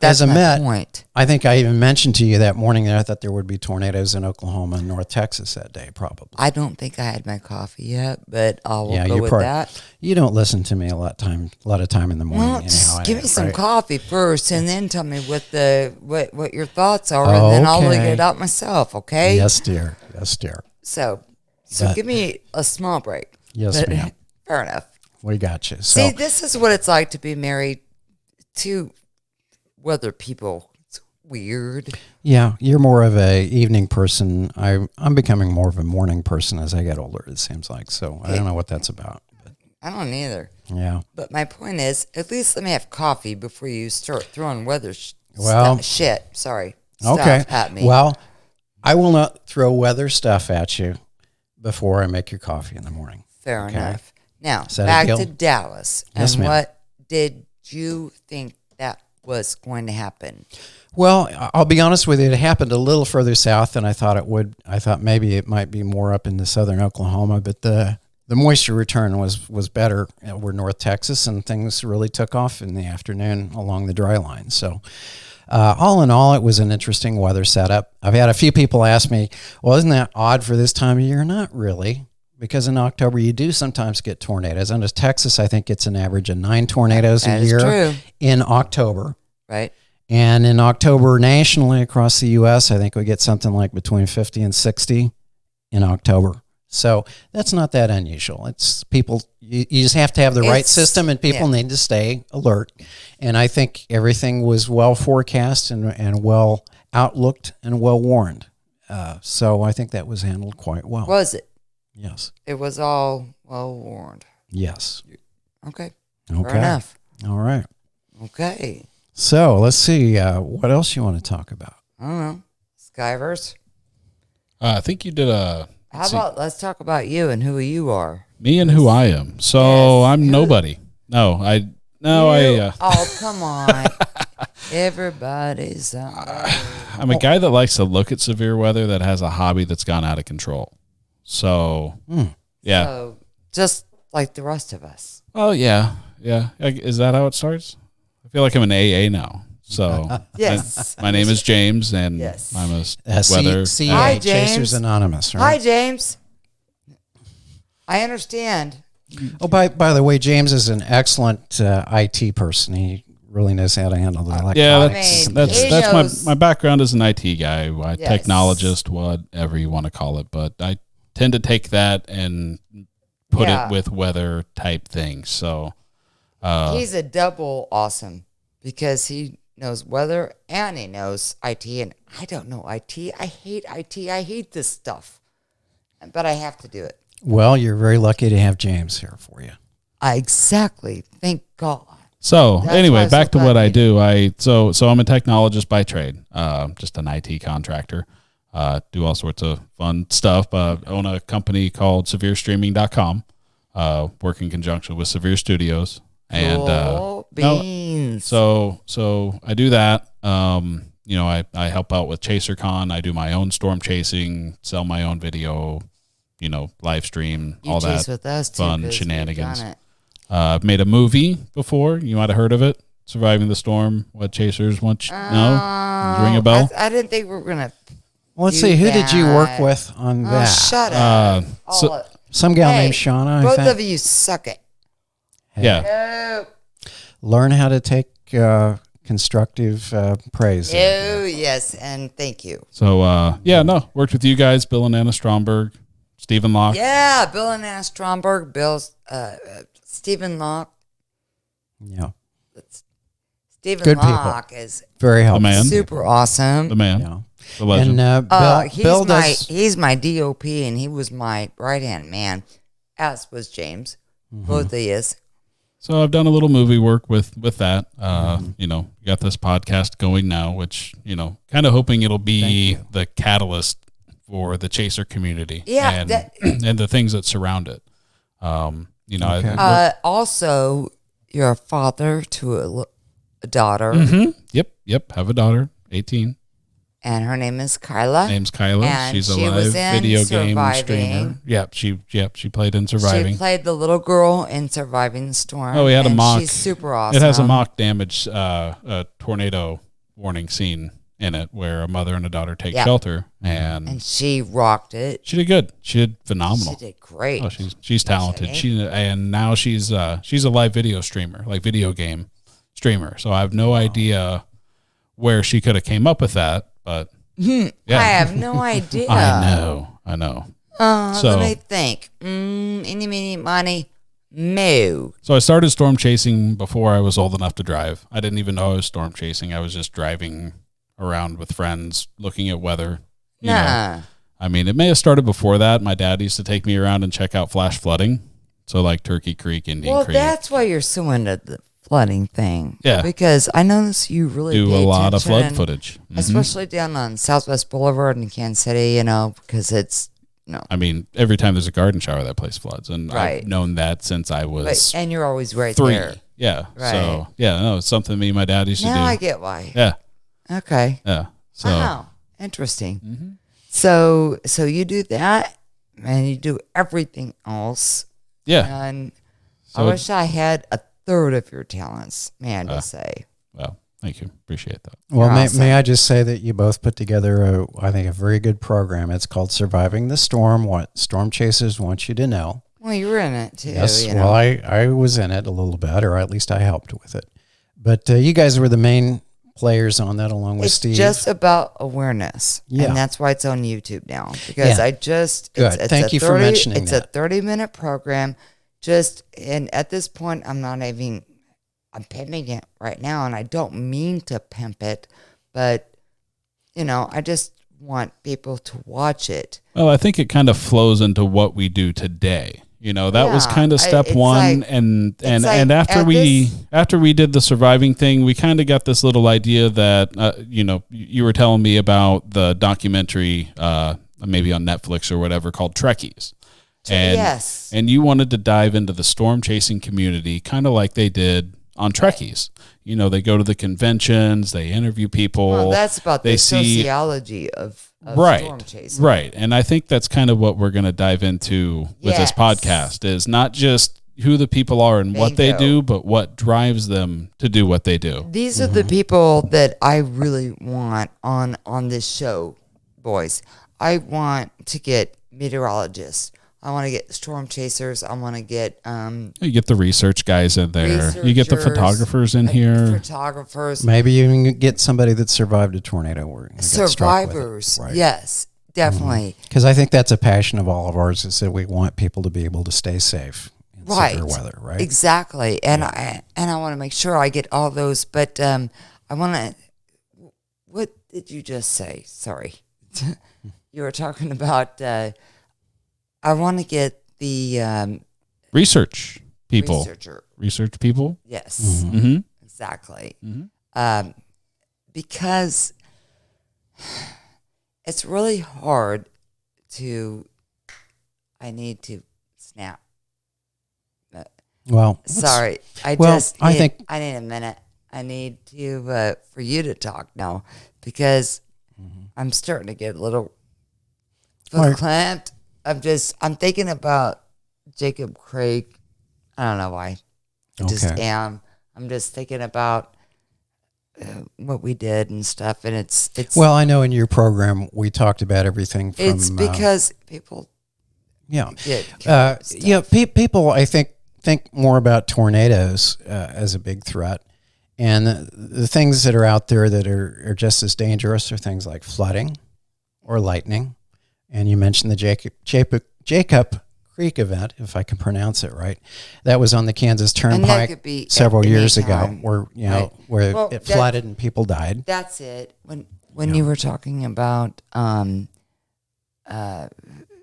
As a Met, point. I think I even mentioned to you that morning that I thought there would be tornadoes in Oklahoma and North Texas that day, probably. I don't think I had my coffee yet, but I'll go with that. You don't listen to me a lot of time in the morning. Well, just give me some coffee first, and then tell me what your thoughts are, and then I'll look it up myself. Okay? Yes, dear. So give me a small break. Yes, ma'am. Fair enough. We got you. See, this is what it's like to be married to weather people. It's weird. Yeah, you're more of a evening person. I'm becoming more of a morning person as I get older, it seems like. So I don't know what that's about. But. I don't either. Yeah. But my point is, at least let me have coffee before you start throwing weather shit. Sorry. Okay. Stuff at me. Well, I will not throw weather stuff at you before I make your coffee in the morning. Fair enough. Now, back to Dallas. Yes, and ma'am. what did you think that was going to happen? Well, I'll be honest with you. It happened a little further south than I thought it would. I thought maybe it might be more up into southern Oklahoma, but the the moisture return was better. We're North Texas, and things really took off in the afternoon along the dry line. So all in all, it was an interesting weather setup. I've had a few people ask me, well, isn't that odd for this time of year? Not really, because in October you do sometimes get tornadoes. And as Texas, I think it's an average of 9 tornadoes a year in October. Right. And in October, nationally across the U.S., I think we get something like between 50 and 60 in October. So that's not that unusual. It's people, you just have to have the right system, and people need to stay alert. And I think everything was well forecast and well outlooked and well warned. So I think that was handled quite well. Was it? Yes. It was all well warned. Yes. Okay. Okay. Fair enough. All right. Okay. So let's see. What else you want to talk about? I don't know. Skyverse. I think you did a. How about let's talk about you and who you are. Me and who I am. So Yes. I'm nobody. Oh, come on. Everybody's somebody. I'm a guy that likes to look at severe weather that has a hobby that's gone out of control. So, yeah. So, just like the rest of us. Oh, yeah. Yeah. Is that how it starts? I feel like I'm an AA now. So, Yes. my name is James, and Yes. I'm a weather. Hi, Chasers James. Anonymous, right? Hi, James. I understand. Oh, by the way, James is an excellent IT person. He really knows how to handle the electronics. Yeah, I mean, that's he knows- my background as an IT guy, Yes. technologist, whatever you want to call it. But I tend to take that and put Yeah. it with weather type things. So He's a double awesome because he knows weather and he knows IT. And I don't know IT. I hate IT. I hate this stuff. But I have to do it. Well, you're very lucky to have James here for you. Exactly. Thank God. So That's why anyway, I'm so back to glad what I you- do. So I'm a technologist by trade, just an IT contractor. Do all sorts of fun stuff. Own a company called SevereStreaming.com. Work in conjunction with Severe Studios, and Cool beans. so I do that. I help out with ChaserCon. I do my own storm chasing, sell my own video, live stream, you all chase that with us too, fun 'cause we've shenanigans. done it. I've made a movie before. You might have heard of it, Surviving the Storm. What Chasers want? No, Does it ring a bell? I didn't think we were gonna. Well, let's Do see. Who did you work that. with on Oh, that? shut up. so- Some gal Hey, named Shauna, I both think. of you suck it. Yeah. No. Learn how to take constructive praise. Oh, yes, and thank you. So worked with you guys, Bill and Anna Stromberg, Stephen Locke. Yeah, Bill and Anna Stromberg, Bill's Stephen Locke. Yeah. Stephen Good people. Locke is Very helpful. man. super awesome. The man, Yeah. the legend. And Bill does. He's my DOP, and he was my right hand man, as was James. Both of yous. So I've done a little movie work with that. Got this podcast going now, which kind of hoping it'll be the catalyst for the chaser community. Yeah, and and the things that surround it. Okay. Also, you're a father to a daughter, Yep. Have a daughter, 18. and her name is Kyla. Name's Kyla. And She's a she was live in video game Surviving. streamer. She played in Surviving. She played the little girl in Surviving the Storm. Oh, we had a and mock. She's super awesome. It has a mock damage tornado warning scene in it where a mother and a daughter take shelter, and she rocked it. she did good. She did phenomenal. She did great. Oh, she's talented. Now she's a live video streamer, like video game streamer. So I have no idea where she could have came up with that, but I have no idea. I know. Let me think. Any, meeny, miny, moo. So I started storm chasing before I was old enough to drive. I didn't even know I was storm chasing. I was just driving around with friends, looking at weather. You know. I mean, it may have started before that. My dad used to take me around and check out flash flooding. So like Turkey Creek, Indian Well, Creek. that's why you're so into the flooding thing. Yeah. Because I notice you really do pay a lot of flood attention, footage. Mhm. especially down on Southwest Boulevard in Kansas City, because it's, I mean, every time there's a garden shower, that place floods. And Right. I've known that since I was and you're always right 3. there. Yeah. Right. So, it's something me and my dad used to do. Now I get why. Yeah. Okay. Yeah. So, Wow. Interesting. So you do that and you do everything else. Yeah. And So I wish I had a third of your talents, man, to say. Well, thank you. Appreciate that. Well, You're may, awesome. may I just say that you both put together, I think, a very good program. It's called Surviving the Storm, What Storm Chasers Want You to Know. Well, you were in it too. Yes, you know. well, I was in it a little bit, or at least I helped with it. But you guys were the main players on that along with It's Steve. just about awareness. Yeah. And that's why it's on YouTube now. Because Yeah. I just Good. Thank you for mentioning it's that. a 30-minute program. And at this point I'm pimping it right now, and I don't mean to pimp it, but I just want people to watch it. Well, I think it kind of flows into what we do today. That was Yeah, kind of step it's one, like- and it's like after at we did the surviving thing, we kind of got this little idea that you were telling me about the documentary, maybe on Netflix or whatever, called Trekkies, and Yes. and you wanted to dive into the storm chasing community, kind of like they did on Trekkies. They go to the conventions, they interview people. Well, that's about they the see- sociology of right, storm chasing. right, and I think that's kind of what we're going to dive into with this Yes. podcast, is not just who the people are and what they Bingo. do, but what drives them to do what they do. These are the people that I really want on this show, boys. I want to get meteorologists. I want to get storm chasers. I want to get You get the research guys in there. You get the researchers, photographers in here. photographers, Maybe you can get somebody that survived a tornado or got struck with it. survivors. Right. Yes, definitely. Because I think that's a passion of all of ours, is that we want people to be able to stay safe in Right. severe weather, right? Exactly. And I want to make sure I get all those. But I want to. What did you just say? Sorry, you were talking about. I want to get the Research people. researcher. Research people. Yes, Mm-hmm. exactly. Mm-hmm. Because it's really hard to. I need to snap. Well, Sorry, I think I need a minute. I need to for you to talk now, because I'm starting to get a little Right. clamped. I'm thinking about Jacob Craig. I don't know why. I just Okay. am. I'm just thinking about what we did and stuff, and it's well, I know in your program we talked about everything from. it's because people yeah, get killed and stuff. people I think more about tornadoes as a big threat, and the things that are out there that are just as dangerous are things like flooding or lightning. And you mentioned the Jacob Creek event, if I can pronounce it right. That was on the Kansas And that Turnpike could be several at years any ago, time. where Right. Well, it that- flooded and people died. That's it. When you were talking about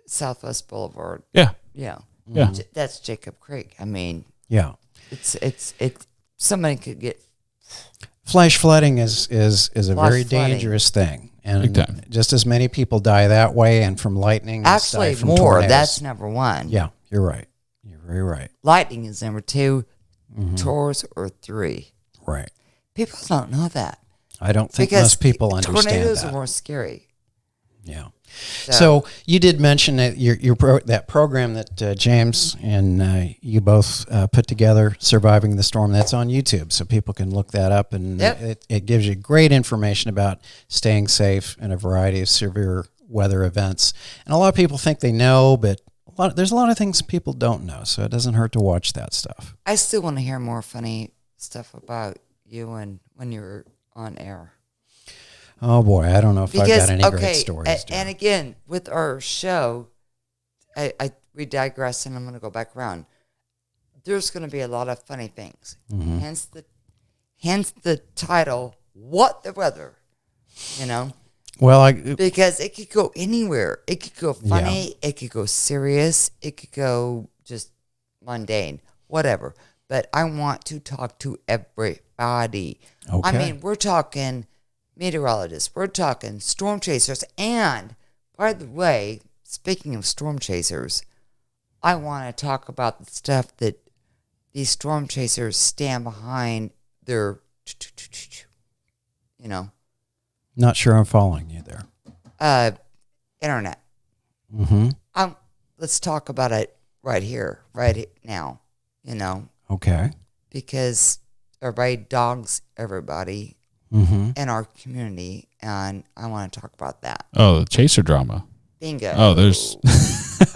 Southwest Boulevard, Yeah. yeah, Yeah. that's Jacob Creek. I mean, Yeah, it's somebody could get flash flooding is a Flash very flooding. dangerous thing, and Big time. just as many people die that way, and from lightning. as die actually from more. tornadoes. That's number one. Yeah, you're right. You're very right. Lightning is number 2. Mm-hmm. Tornadoes are 3. Right. People don't know that I don't think because most people understand tornadoes that. are more scary. Yeah. So you did mention that that program that James and you both put together, Surviving the Storm, that's on YouTube, so people can look that up, and Yep. it gives you great information about staying safe in a variety of severe weather events. And a lot of people think they know, but there's a lot of things people don't know, so it doesn't hurt to watch that stuff. I still want to hear more funny stuff about you and when you were on air. Oh boy, I don't know if I've got any great stories. And again, with our show, we digress, and I'm going to go back around. There's going to be a lot of funny things. Mm-hmm. Hence the title, "What the Weather," Well, because it could go anywhere. It could go funny. It could go serious. It could go just mundane, whatever. But I want to talk to everybody. Okay. I mean, we're talking meteorologists. We're talking storm chasers. And by the way, speaking of storm chasers, I want to talk about the stuff that these storm chasers stand behind their, not sure I'm following you there. internet. Mm-hmm. Let's talk about it. right here, now, Okay. because everybody dogs everybody Mm-hmm. in our community, and I want to talk about that. Oh, the chaser drama. Bingo. Oh, there's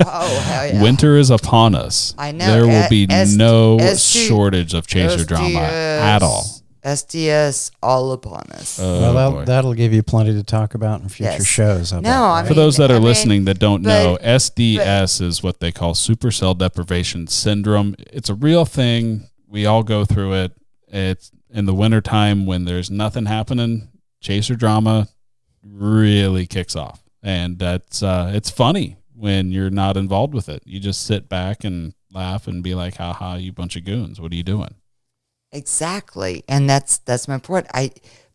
Oh, hell yeah. winter is upon us. I know. There will be no SD shortage of chaser drama at all. SDS all upon us. Oh, Well, boy. that'll give you plenty to talk about in future Yes. shows. I No, bet, I right? mean, For those that are I mean, listening that don't know, but- SDS is what they call supercell deprivation syndrome. It's a real thing. We all go through it. It's in the wintertime when there's nothing happening, chaser drama really kicks off. And that's it's funny when you're not involved with it. You just sit back and laugh and be like, haha, you bunch of goons. What are you doing? Exactly, and that's my point.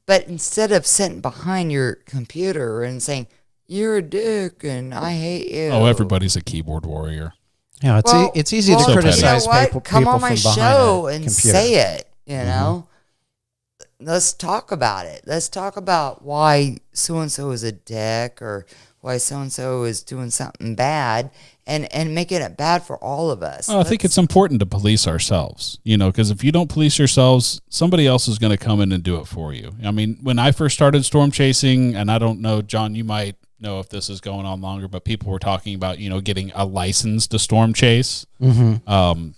But instead of sitting behind your computer and saying you're a dick and I hate you. Oh, everybody's a keyboard warrior. Yeah, it's easy to So criticize you know what? people, Come people on my from behind show a and computer. say it. Let's talk about it. Let's talk about why so and so is a dick or why so and so is doing something bad, and making it bad for all of us. Well, I think it's important to police ourselves, because if you don't police yourselves, somebody else is going to come in and do it for you. I mean, when I first started storm chasing, and I don't know, John, you might know if this is going on longer, but people were talking about, getting a license to storm chase. Mm-hmm.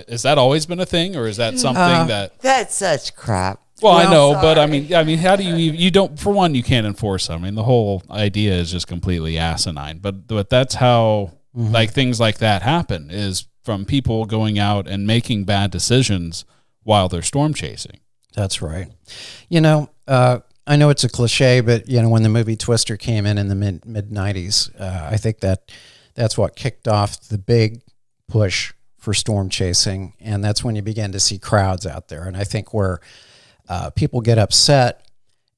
Has that always been a thing, or is that something that? That's such crap. Well, I know, sorry. but I mean, how do you don't? For one, you can't enforce them. I mean, the whole idea is just completely asinine. But that's how like things like that happen, is from people going out and making bad decisions while they're storm chasing. That's right. I know it's a cliche, but when the movie Twister came in the mid '90s, I think that's what kicked off the big push for storm chasing, and that's when you began to see crowds out there. And I think where people get upset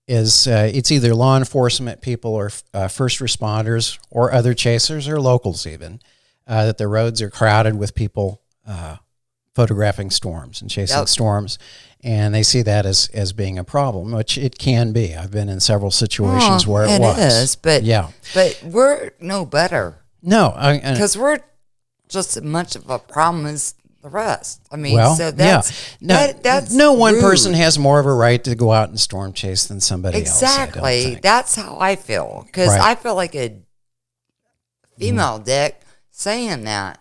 is it's either law enforcement people or first responders or other chasers or locals even, that the roads are crowded with people photographing storms and chasing storms, and they see that as being a problem, which it can be. I've been in several situations where it was. It is, but yeah, but we're no better. No, because we're just as much of a problem as the rest. I mean, well, so that's that's no one rude. person has more of a right to go out and storm chase than somebody else. Exactly. That's how I feel, because Right. I feel like a female dick saying that.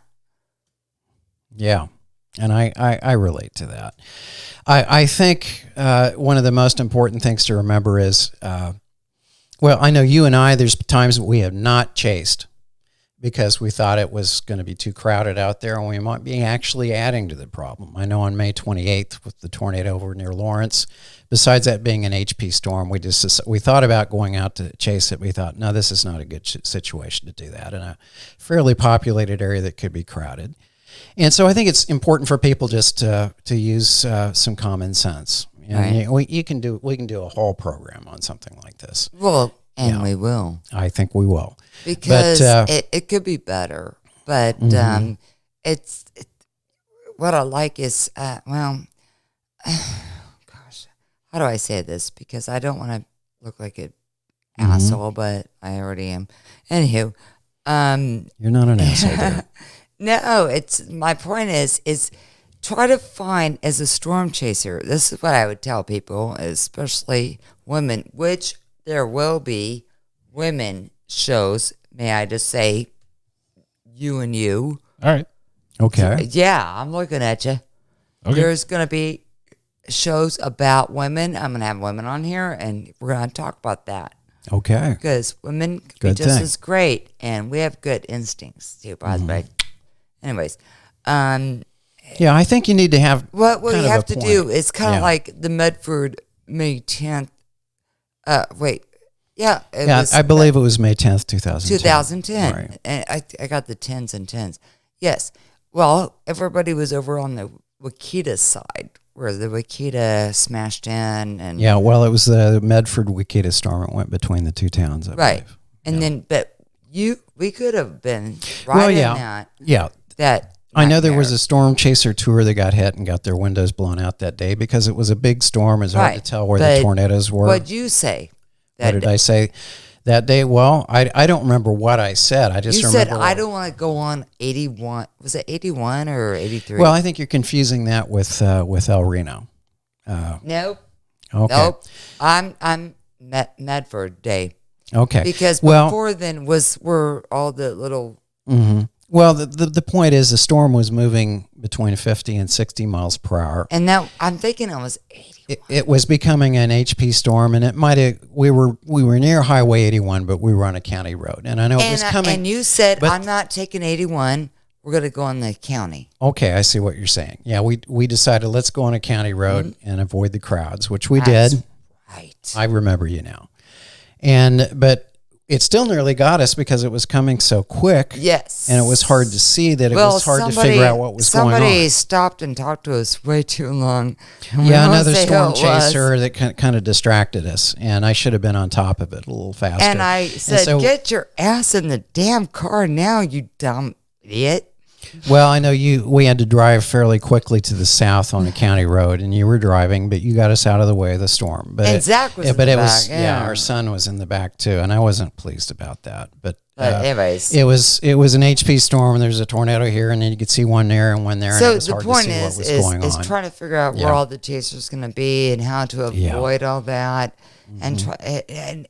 Yeah, and I relate to that. I think one of the most important things to remember is, I know you and I, there's times that we have not chased because we thought it was going to be too crowded out there, and we might be actually adding to the problem. I know on May 28th with the tornado over near Lawrence, besides that being an HP storm, we thought about going out to chase it. We thought, no, this is not a good situation to do that in a fairly populated area that could be crowded. And so I think it's important for people just to use some common sense. And Right. we can do a whole program on something like this. Well, and we will. I think we will. Because But, it could be better, but it's what I like is gosh, how do I say this? Because I don't want to look like an asshole, but I already am. Anywho, You're not an asshole, dear. no, it's my point is try to find, as a storm chaser. This is what I would tell people, especially women, which there will be women shows, may I just say, you and you. All right. Okay. Yeah, I'm looking at you. Okay. There's going to be shows about women. I'm going to have women on here, and we're going to talk about that. Okay. Because women can Good be just thing. as great, and we have good instincts, too, by the way. Anyways, Yeah, I think you need to have what kind we of have a to point. do is kind Yeah. of like the Medford May 10th. Yeah, it Yeah, was I believe it was May 10th, 2010. 2010. Right. And I got the 10s and 10s. Yes. Well, everybody was over on the Wakita side where the Wakita smashed in. And Yeah, well, it was the Medford Wichita storm. It went between the two towns, I right. believe. And then, but we could have been right Well, in yeah. Yeah. that. I know there was nightmare. a storm chaser tour that got hit and got their windows blown out that day because it was a big storm. It's hard to Right. tell where But the tornadoes were. What'd you say? What did I say? That day, well, I don't remember what I said. I just You remember. said, I don't want to go on 81. Was it 81 or 83? Well, I think you're confusing that with El Reno. Nope. Okay. Nope. I'm Medford Day. Okay. Because before then were all the little... Mm-hmm. Well, the point is the storm was moving between 50 and 60 miles per hour. And now I'm thinking it was 81. It was becoming an HP storm, and it might have. We were near Highway 81, but we were on a county road, and I know it was coming. And you said, but, I'm not taking 81. We're going to go on the county. Okay, I see what you're saying. Yeah, we decided let's go on a county road and avoid the crowds, which we did. Right. I remember you now. But it still nearly got us because it was coming so quick. Yes. And it was hard to see that. It was hard to figure out what was going on. Somebody stopped and talked to us way too long. Yeah, another storm chaser that kind of distracted us. And I should have been on top of it a little faster. And I said, get your ass in the damn car now, you dumb idiot. Well, I know we had to drive fairly quickly to the south on a county road, and you were driving, but you got us out of the way of the storm. But and Zach was in the back. Yeah, our son was in the back too, and I wasn't pleased about that. But anyways, it was an HP storm, and there's a tornado here, and then you could see one there and one there. So and it was the hard point to see what was going is on. trying to figure out where all the chasers going to be and how to avoid all that, and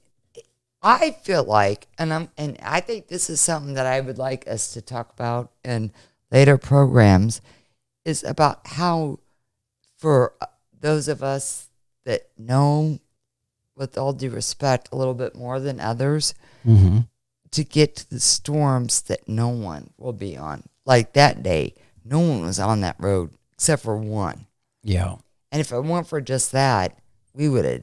I feel like, and I think this is something that I would like us to talk about in later programs, is about how, for those of us that know, with all due respect, a little bit more than others, to get to the storms that no one will be on. Like that day, no one was on that road except for one. Yeah. And if it weren't for just that, we would have.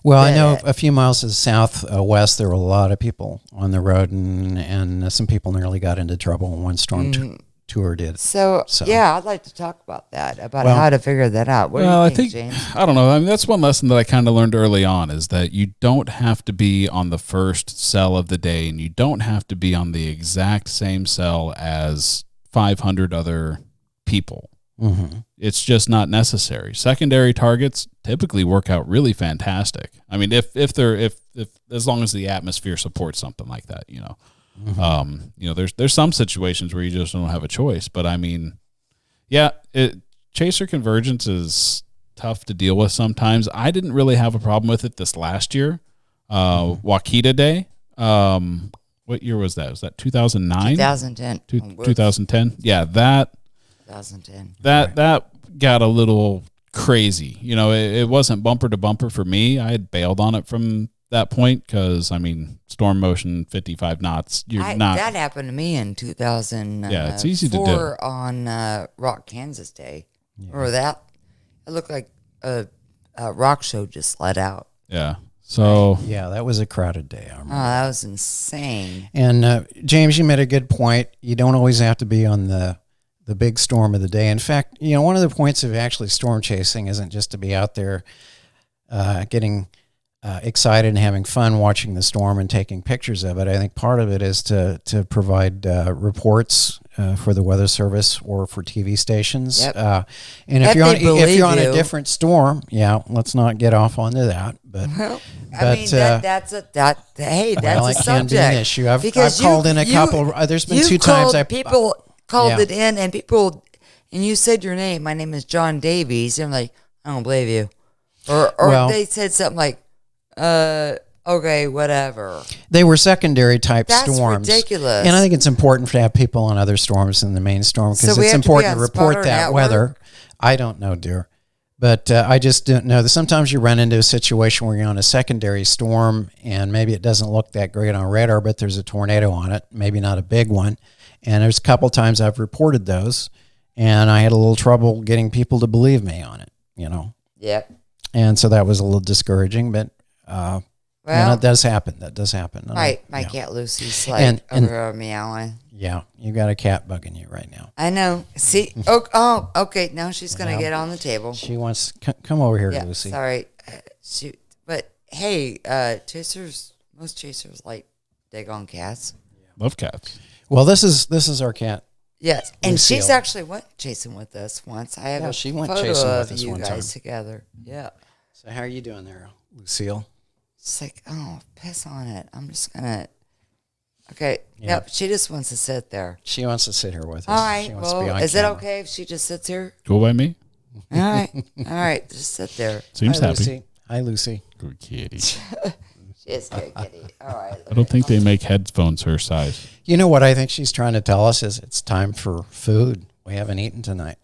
Well, I know a few miles to the southwest, there were a lot of people on the road, and some people nearly got into trouble in one storm tour did. So, yeah, I'd like to talk about that, about how to figure that out. What do you think, James? I don't know. I mean, that's one lesson that I kind of learned early on, is that you don't have to be on the first cell of the day, and you don't have to be on the exact same cell as 500 other people. It's just not necessary. Secondary targets typically work out really fantastic. I mean, if as long as the atmosphere supports something like that, you know. There's some situations where you just don't have a choice, but I mean, chaser convergence is tough to deal with sometimes. I didn't really have a problem with it this last year. Wakita Day. What year was that? Was that 2009? 2010. 2010. Yeah, that 2010. That got a little crazy. You know, it wasn't bumper to bumper for me. I had bailed on it from that point because, I mean, storm motion 55 knots. That happened to me in 2004. Yeah, it's easy to do. On Rock, Kansas Day. Or that. It looked like a rock show just let out. Yeah. So. Yeah, that was a crowded day. I remember. Oh, that was insane. And James, you made a good point. You don't always have to be on the big storm of the day. In fact, you know, one of the points of actually storm chasing isn't just to be out there getting excited and having fun watching the storm and taking pictures of it. I think part of it is to provide reports for the Weather Service or for TV stations. Yep. And if you're on a different storm, let's not get off onto that. But that's a subject. It can be an issue. I've called in a couple. There's been two times people called it in, and you said your name. My name is Jon Davies. And I'm like, I don't believe you. Or they said something like, okay, whatever. They were secondary type storms. That's ridiculous. And I think it's important to have people on other storms than the main storm because it's important to report that weather. I don't know, dear. But I just don't know. Sometimes you run into a situation where you're on a secondary storm and maybe it doesn't look that great on radar, but there's a tornado on it, maybe not a big one. And there's a couple times I've reported those, and I had a little trouble getting people to believe me on it, you know. Yep. And so that was a little discouraging, but that does happen. That does happen. My cat Lucy's like over meowing. Yeah, you got a cat bugging you right now. I know. See? Okay. Now she's going to get on the table. She wants come over here, Lucy. Sorry. But hey, most chasers like daggone cats. Love cats. Well, this is our cat. Yes, and Lucille. She's actually went chasing with us once. I have she went photo chasing of with us you one guys time together. Yeah. So how are you doing there, Lucille? It's like, oh, piss on it. I'm just gonna. Okay. Yeah. Yep. She just wants to sit there. She wants to sit here with us. All right. She wants to be Well, on is it camera. okay if she just sits here? Go by me. All right. All right. Just sit there. Seems Hi, happy. Lucy. Hi, Lucy. Good kitty. She is good, kitty. All right. I don't think they make headphones her size. You know what I think she's trying to tell us is it's time for food. We haven't eaten tonight.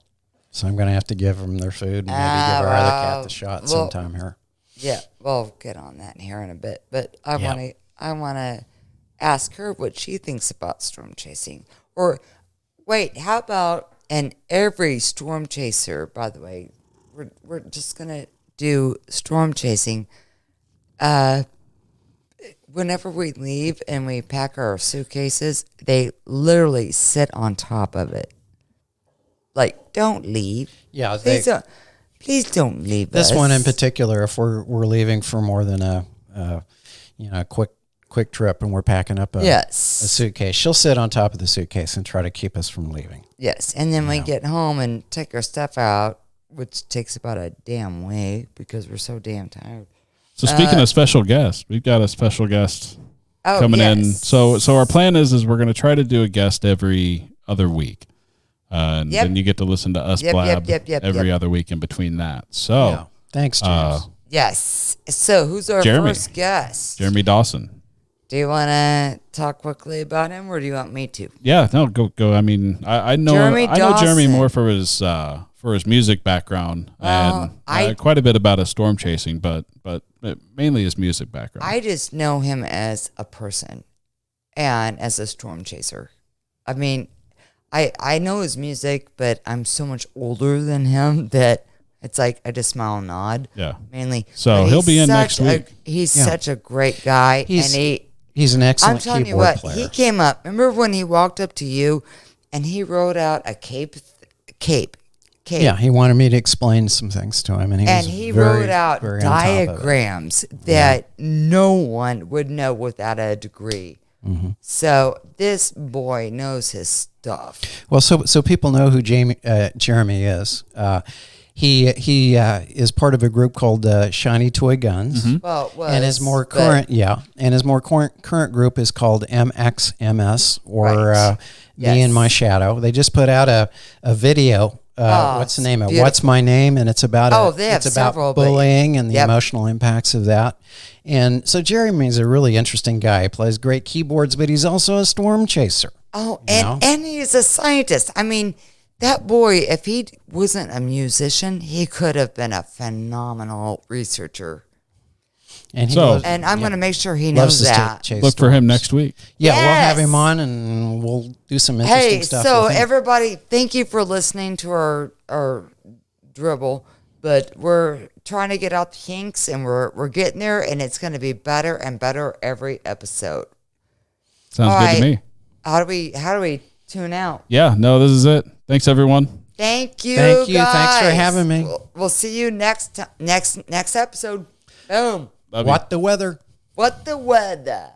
So I'm going to have to give them their food and maybe give our other cat the shot sometime here. Yeah. We'll get on that here in a bit. But I Yeah. want to ask her what she thinks about storm chasing. Or wait, how about every storm chaser, by the way, we're just going to do storm chasing. Whenever we leave and we pack our suitcases, they literally sit on top of it. Like, don't leave. Yeah, Please don't leave this us. one in particular, if we're leaving for more than a quick trip and we're packing up a Yes. suitcase, she'll sit on top of the suitcase and try to keep us from leaving. Yes, and then we get home and take our stuff out, which takes about a damn week because we're so damn tired. So speaking of special guests, we've got a special guest Oh, coming in. yes. So our plan is we're going to try to do a guest every other week. And Yep. then you get to listen to us Yep, blab yep, every other week in between that. So Yeah. Thanks, James. Yes. So who's our Jeremy. first guest? Jeremy Dawson. Do you want to talk quickly about him, or do you want me to? Yeah, no, go. I mean, I know Jeremy I know Jeremy Dawson. more for his music background Well, and quite a bit about his storm chasing, but mainly his music background. I just know him as a person and as a storm chaser. I mean, I know his music, but I'm so much older than him that it's like I just smile and nod. Yeah. Mainly. So But he'll he's be in such next week. He's Yeah. such a great guy, He's- and He's an I'm excellent telling you keyboard what, player. he came up. Remember when he walked up to you and he wrote out a cape. Yeah, he wanted me to explain some things to him, and He very, wrote out very on top of it. diagrams that no one would know without a degree. Mm-hmm. So this boy knows his stuff. Well, so people know who Jeremy is. He is part of a group called Shiny Toy Guns, Well, it was, and his more but- current current group is called MXMS, or Right. Me Yes. and My Shadow. They just put out a video. Oh, What's the name of it? beautiful. What's My Name? And it's about they have it's about several, but- bullying and the Yep. emotional impacts of that. And so Jeremy is a really interesting guy. He plays great keyboards, but he's also a storm chaser. Oh, You know? and he's a scientist. I mean, that boy, if he wasn't a musician, he could have been a phenomenal researcher. And he So- loves, And I'm going to make sure he loves knows to that. chase Look for him storms. next week. Yeah, we'll have Yes. him on and we'll do some interesting Hey, stuff. so with him. everybody, thank you for listening to our dribble, but we're trying to get out the kinks, and we're getting there, and it's going to be better and better every episode. Sounds All good right. to me. How do we tune out? Yeah, no, this is it. Thanks everyone. Thank you. Thank you. Thanks for guys. having me. We'll see you next episode. Boom. Love you. What the weather? What the weather?